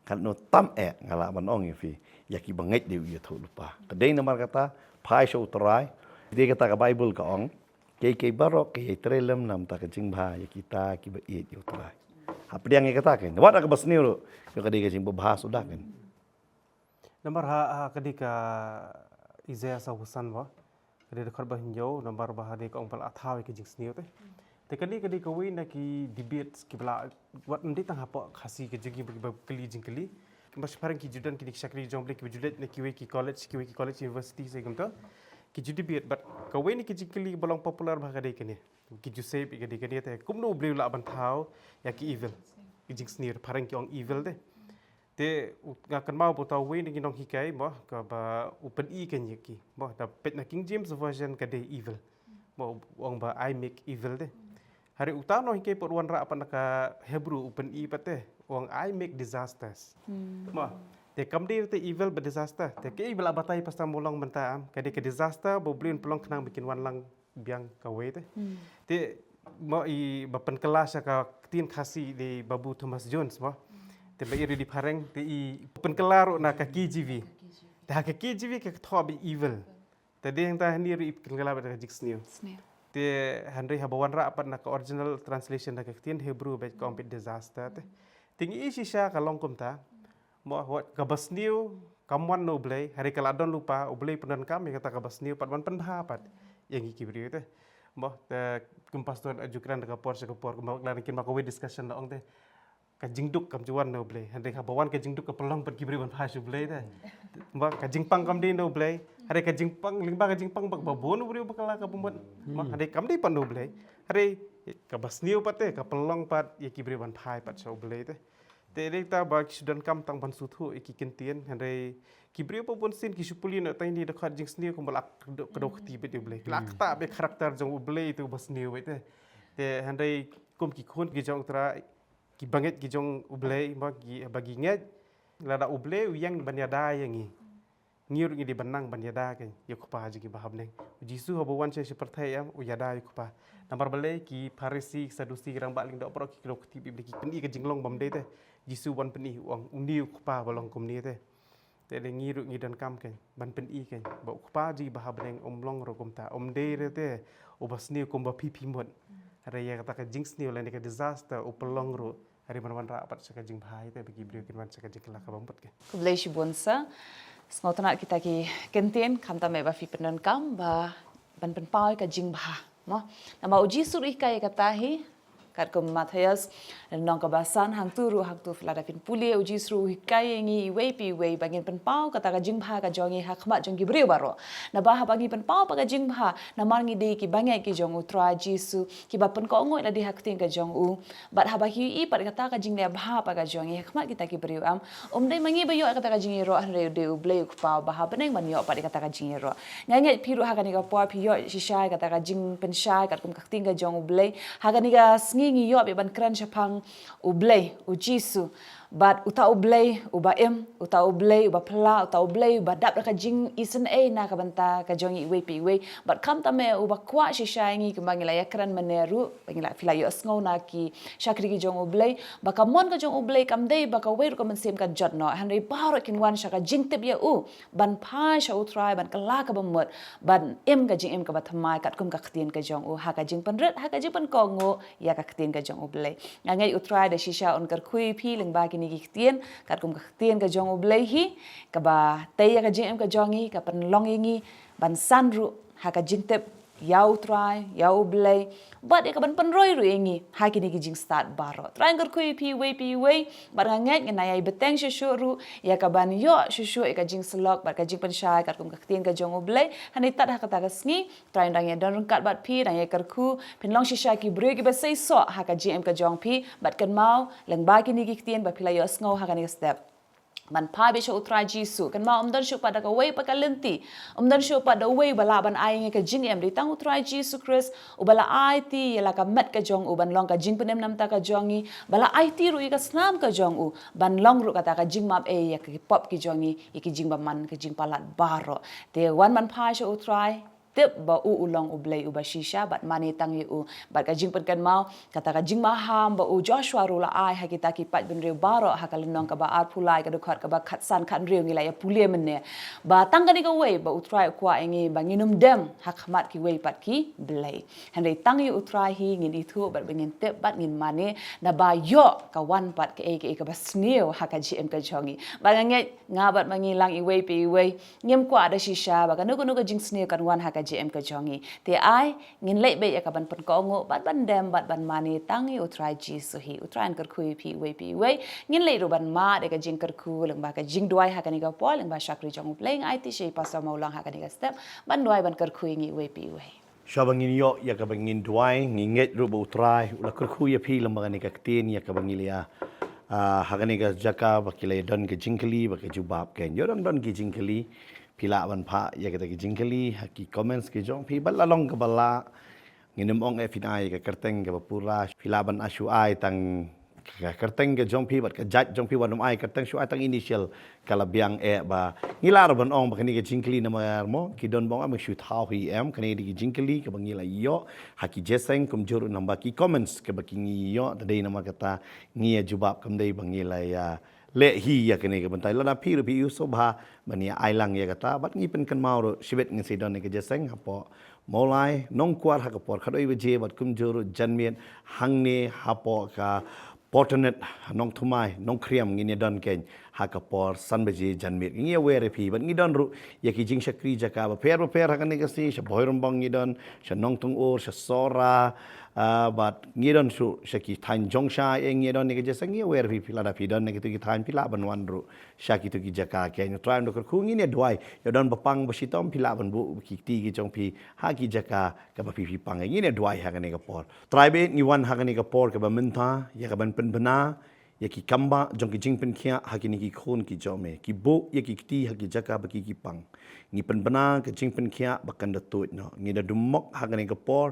Kan no tam ngala ban ong fi ya ki bangai dei itu lupa. Kadai namar kata pai show terai. Dia kata ka Bible ka ong. Kei barok kei trelem nam ta kecing bah ya kita ki ba it yo terai. Apa dia ngai kata kan? Wat ka basniu lo. Yo kadai kecing bahas sudah kan. Namar ha kadika Isaiah sa husan ba. Kadi dekat bah hinjau nambar bah de ka ong pal athau ke jing sniu te. Te kadi kawin na ki debate ki bala wat ndi tang hapa khasi ke jing keli jing keli. Mas parang ki judan ki shakri jomble ki judet na ki college university se gamta. Ki debate but kawin ni ki jing keli bolong popular bah kadi kene. Ki jusep kadi te kumno bleu la ban thau ya ki evil. Ki jing sniu parang ki ong evil te. te ngakan mau potau we ni nong hikai mo ka ba open e kan yaki mo da pet na King James version ka de evil mo ong ba I make evil de hari utau no hikai pot wan ra apa naka Hebrew open e pate ong I make disasters mo te kam de te evil ba disaster te ke evil abatai pasta molong menta am ka de ke disaster bo blin pelong kenang bikin wan lang biang ka we te mo i ba pen kelas ka tin khasi de babu Thomas Jones mo te iri di pareng te i penkelaro na ka KGV ta ka KGV ka thob evil te de yang ta ni ri penkelaro ka jiksnio te handai habawan ra apa na ka original translation na ka tin Hebrew ba complete disaster te tingi isi sha ka longkom ta mo wat ka basnio kamwan no blai hari kala don lupa oblai penan kam yang kata ka basnio patwan pendapat yang ikibri te mo te kumpas tuan ajukan ka por kumau lan kin makawe discussion na ong te ka jingduk kam juan no blai handai ka bawan ka jingduk ka pelong pat kibri ban phasu blai da ba ka jingpang kam di no blai handai ka jingpang lingba ka jingpang bak babon bri bakala ka pumot ma handai kam di pan no blai handai ka basniu pat te ka pelong pat ye kibri ban phai pat so blai te dei ta ba sudan kam tang ban suthu iki kentien handai kibri pa pun sin ki supuli na tai ni dekat jing sniu ko balak kedok ti be blai lak ta be karakter jong blai tu basniu te handai kum ki khon ki jong tra ki banget ki jong ublei bagi nget lada ublei yang banyada yang ngir ngi di benang banyada ke yokupa ji ki bahab neng jisu habawan che seperti am uyada yokupa nambar balai ki parisi sadusi rang baling dok pro ki kilo ti bi ki pendi ke jinglong bam de te jisu wan peni uang undi yokupa balong kum ni te de ngir ngi dan kam ke ban peni ke ba yokupa ji bahab neng omlong ro kum ta om de te obasni kum ba pipi mod raya kata ke jinx ni oleh ke disaster upelong ro hari mana ra apat sekajing bahai te bagi beliau kinwan sekajing kelak bamput ke Kublai si bonsa sngotanat kita ki kentien kam ta me ba fi penan kam ba ban pen pau ka jing bah mo nama uji suri kai kata hi kat ko Matthias nong ka basan hang tu flada fin puli uji sru kai ngi we pi we bangin pen pau kata ka jing bah ka jongi ha khmat jong ki brio baro na ba ha bagi pen pau pa ka jing bah na mar ngi de ki bangai ki jong utra jisu ki ba pen ko ngoi la di hak ting ka jong u bat ha bagi i pat kata ka jing le bah pa ka jongi ha khmat kita ki brio am dei mangi ba yo kata ka jing ro han re de u blei ku pa ba ha beneng ban yo pat kata ka jing ro ngai piru ha ka ni ka po pi yo shisha kata ka jing pen sha kat kum ka ting ka jong u blei ha ka ni ka ngi yo be ban kran chapang ublei ujisu bat uta ublei uba uta ublei uba pla uta ublei uba dap ka jing isen na ka banta ka jongi we pi we bat kam ta me uba kwa shisha ngi kembang la yakran meneru bangila fila yo sngo na ki shakri ki jong ublei ba ka mon ka jong ublei kam dei ba ka we ru ka men sem ka jot no han rei baro kin wan shaka jing tip ya u ban pha sha u try ban kala ka bamot ban ka jing ka bathamai kat kum ka khtien ka jong u ha ka jing pan ret ha ka jing pan ko ngo ya ka khtien ka jong ublei ngai u try da shisha on kar khui phi leng ba ki ni kitien kat kum kitien ka jong ublei hi ka ba tei ka jing ka jongi ka pen long ingi ban sanru ha ka jing tep yau try yau ublei bat ka ban pen roi ru ingi ha ki ni ki jing start baro try ngar kui pi we bar ngai ngai ai beteng shu ru ya ka ban yo shu ka jing slok bar ka jing pen shai kat kum kitien ka jong ublei hani tat ha ka ta ka sngi try ndang ya don kat bat pi dang ya kar khu pen long shisha ki bre ki ba sei so ha ka jing ka jong pi bat kan mau leng ba ki ni ki kitien ba pila yo sngo ha ka ni step ban pa be sho utrai jisu kan ma omdan sho pada ka wei pa ka lenti omdan sho pada wei bala ban ai nge ka jing em di tang utrai jisu Chris ubala ai ti yela ka met ka jong u ban long ka jing penem nam ta ka jongi bala ai ti ru ka snam ka jong u ban long ru ka ta ka jing map ya ka pop ki jongi ki jing ba man ka jing palat baro te wan man pa sho utrai tip ba ulong ublei uba shisha bat mani tangi bat ka jing kan mau kata ka jing maham ba Joshua rula ai ha kita ki pat ben reu baro ha kalenong ka ba ar pulai ka dokhat ka ba khatsan khan reu ngila ya pulie menne ba tangani ka wei ba utrai kwa engi ba nginum dem ha khmat ki wei pat ki blei handai tangi utrai hi ngin itu bat bengin tip bat ngin mane na ba yo ka wan pat ka ka ba sneo ha ka gm ka jongi ba ngai ngabat mangilang i wei pi wei ngem kwa da shisha ba ka nuku jing sneo kan wan ha GM ka jongi te ai ngin lei be ya ka ban pen ko ngo bat ban dem bat ban mani tangi utrai ji su hi utrai kar khu pi we ngin lei ro ban ma de ka jing kar khu leng ba ka jing duai ha ka ni ka pol leng ba shakri jong playing IT she pa sa maulang ha ka ni ka step ban duai ban kar khu ngi we pi we Shabangin yo ya ka bangin duai ngi nget ro bo utrai ula kar khu ya pi lem ba ni ka tin ya ka bangilia Hakani ka jaka bakilai don ke jingkeli bak jubab ken. Yo don ke jingkeli pila ban pha ya kita ke jingkeli haki comments ke jong pi balalong ke bala nginem ong FNI ke kerteng ke pura pila ban asu ai tang kerteng ke jong pi bat ke jat jong pi wanum ai kerteng su ai tang initial kala biang ba ngilar ban ong bakani ke jingkeli nama mo ki don bong am su thau hi em kani di jingkeli ke bangila yo haki jeseng kum juru namba ki comments ke bakingi yo tadai nama kata ngia jubab kam dei bangila ya le hi ya kene ke bantai lana piru pi usobha bania ailang ya kata bat ngi pen kan mau ro sibet ngi sidon ke jeseng hapo molai nongkwar ha kapor khadoi beje bat kum juru janmien hangne hapo ka Potternet Nongthymmai Nongkhryiem ngi don ken ha kapor san beje janmien ngi were pi bat ngi don ru ya ki jing shakri jaka ba per ha kan ke si sha boirom bang ngi don sha nongtung or sha sora but ngidon su shaki than jongsha ngidon ne je sangi wer pi pila da pidon ne ki than pila ban wan ru shaki tu ki jaka ke ni tram do ku ngi ne dwai yo don bapang basitom pila ban bu ki ti ki jong pi ha ki jaka ka ba pi pang ngi ne dwai ha ne ka por tribe ni wan ha ne ka por ka ba minta ya ka ban pen bana ya ki kamba jong ki jing pen khia ha ki ni ki khon ki jome ki bo ya ki ti ha ki jaka ba ki pang ngi pen bana ka jing pen khia ba kan da tu no ngi da dumok ha ne ka por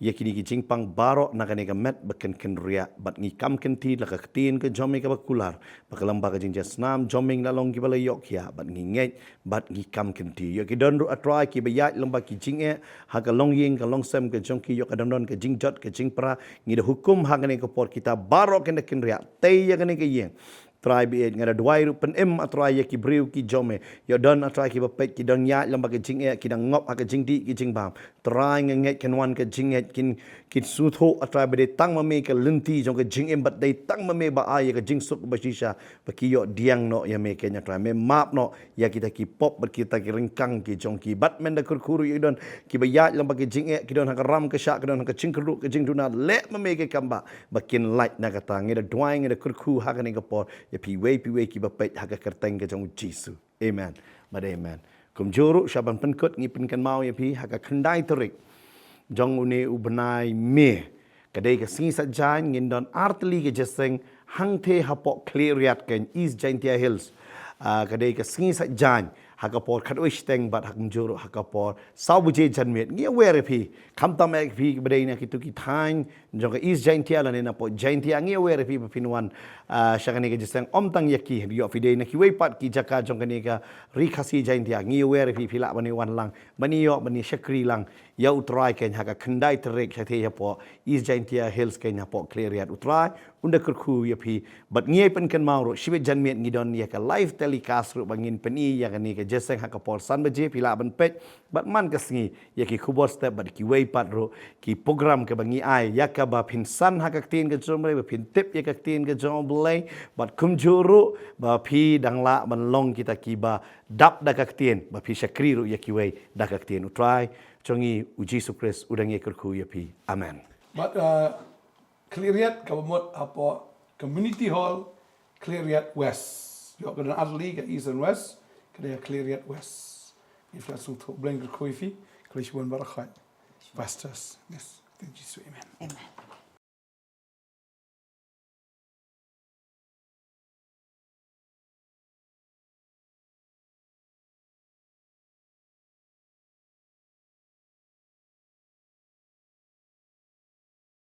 ya kini ki jing pang baro na kane ka met baken ken ria bat ngi kam ken ti la ka tin ka jome ka bakular bakalam ba ka jing jasnam joming la long ki bala yok ya bat ngi ngai bat ngi kam ken ti yo ki don ru atrai ki ba ya lomba ki jing e ha ka long ying ka long sem ka jong ki yo ka don ka jing jot ka jing pra ngi da hukum ha kane ka por kita baro ken ria te ya kane ka yeng tribe it ngada dwai ru pen em atrai ya ki briu ki jome yo don atrai ki ba pet ki don ya lomba ka jing e ki dang ngop ha ka jing di ki jing bam trai ngai ken wan ka jing e kin su tho atrai ba de tang ma me ka linti jong ka jing em bat de tang ma me ba ai ka jing suk ba shisha ba ki yo diang no ya me ken atrai me map no ya kita ki pop bat kita ki ringkang ki jong ki bat men da kurkuru yo don ki ba ya lomba ka jing e ki don ha ka ram ka sha ka don ka jing kru ka jing duna le ma me ke kamba ba kin light na ka tang ngi da dwai ngi da kurku ha ka ne ka por ya pi we ki ba pet ha ka kerteng ka jong jisu amen but amen kum juru shaban penkut ngi pen kan mau ya pi ha ka khandai terik jong une ubenai me kadai ka si sajan ngin don artli ke jeseng hangte hapok cleariat ken east jaintia hills kadai ka si sajan hakapor khadoi steng bat hakm juru hakapor saubuje janmet ngi were pi khamtam ek pi bedai na kitu ki thain jong ka east jaintia la ne na po jaintia ngi were pi pinwan shakani ke jeseng om tang yaki yo fidei na ki wei pat ki jaka jong kani ka ri khasi jaintia ngi were pi phila bani wan lang bani yo bani shakri lang ya utrai ken haka khandai trek sathe ya po east jaintia hills ken ya po cleariat utrai unda kurku ya pi bat ngi pen kan mauro shibe janmet ngi don ya ka live telecast ru bangin peni ya kani ka jeseng haka por san beje pila ban pet bat man ka sngi ya ki khubor step bat ki wei pat ro ki program ke bangi ai ya ka ba pin san haka tin ke jom ba pin tip ya ka tin ke jom blai bat kum juru ba pi dangla ban long kita ki ba dap da ka tin ba pi shakri ru ya ki wei da ka tin utrai chongi uji sukres udang ye kurku ya pi amen but cleariat kabamot apa community hall cleariat west yo ka dan adli ka east and west kada cleariat west if la su to blank ko ifi klish bon barakhat pastors yes thank you so amen Amen.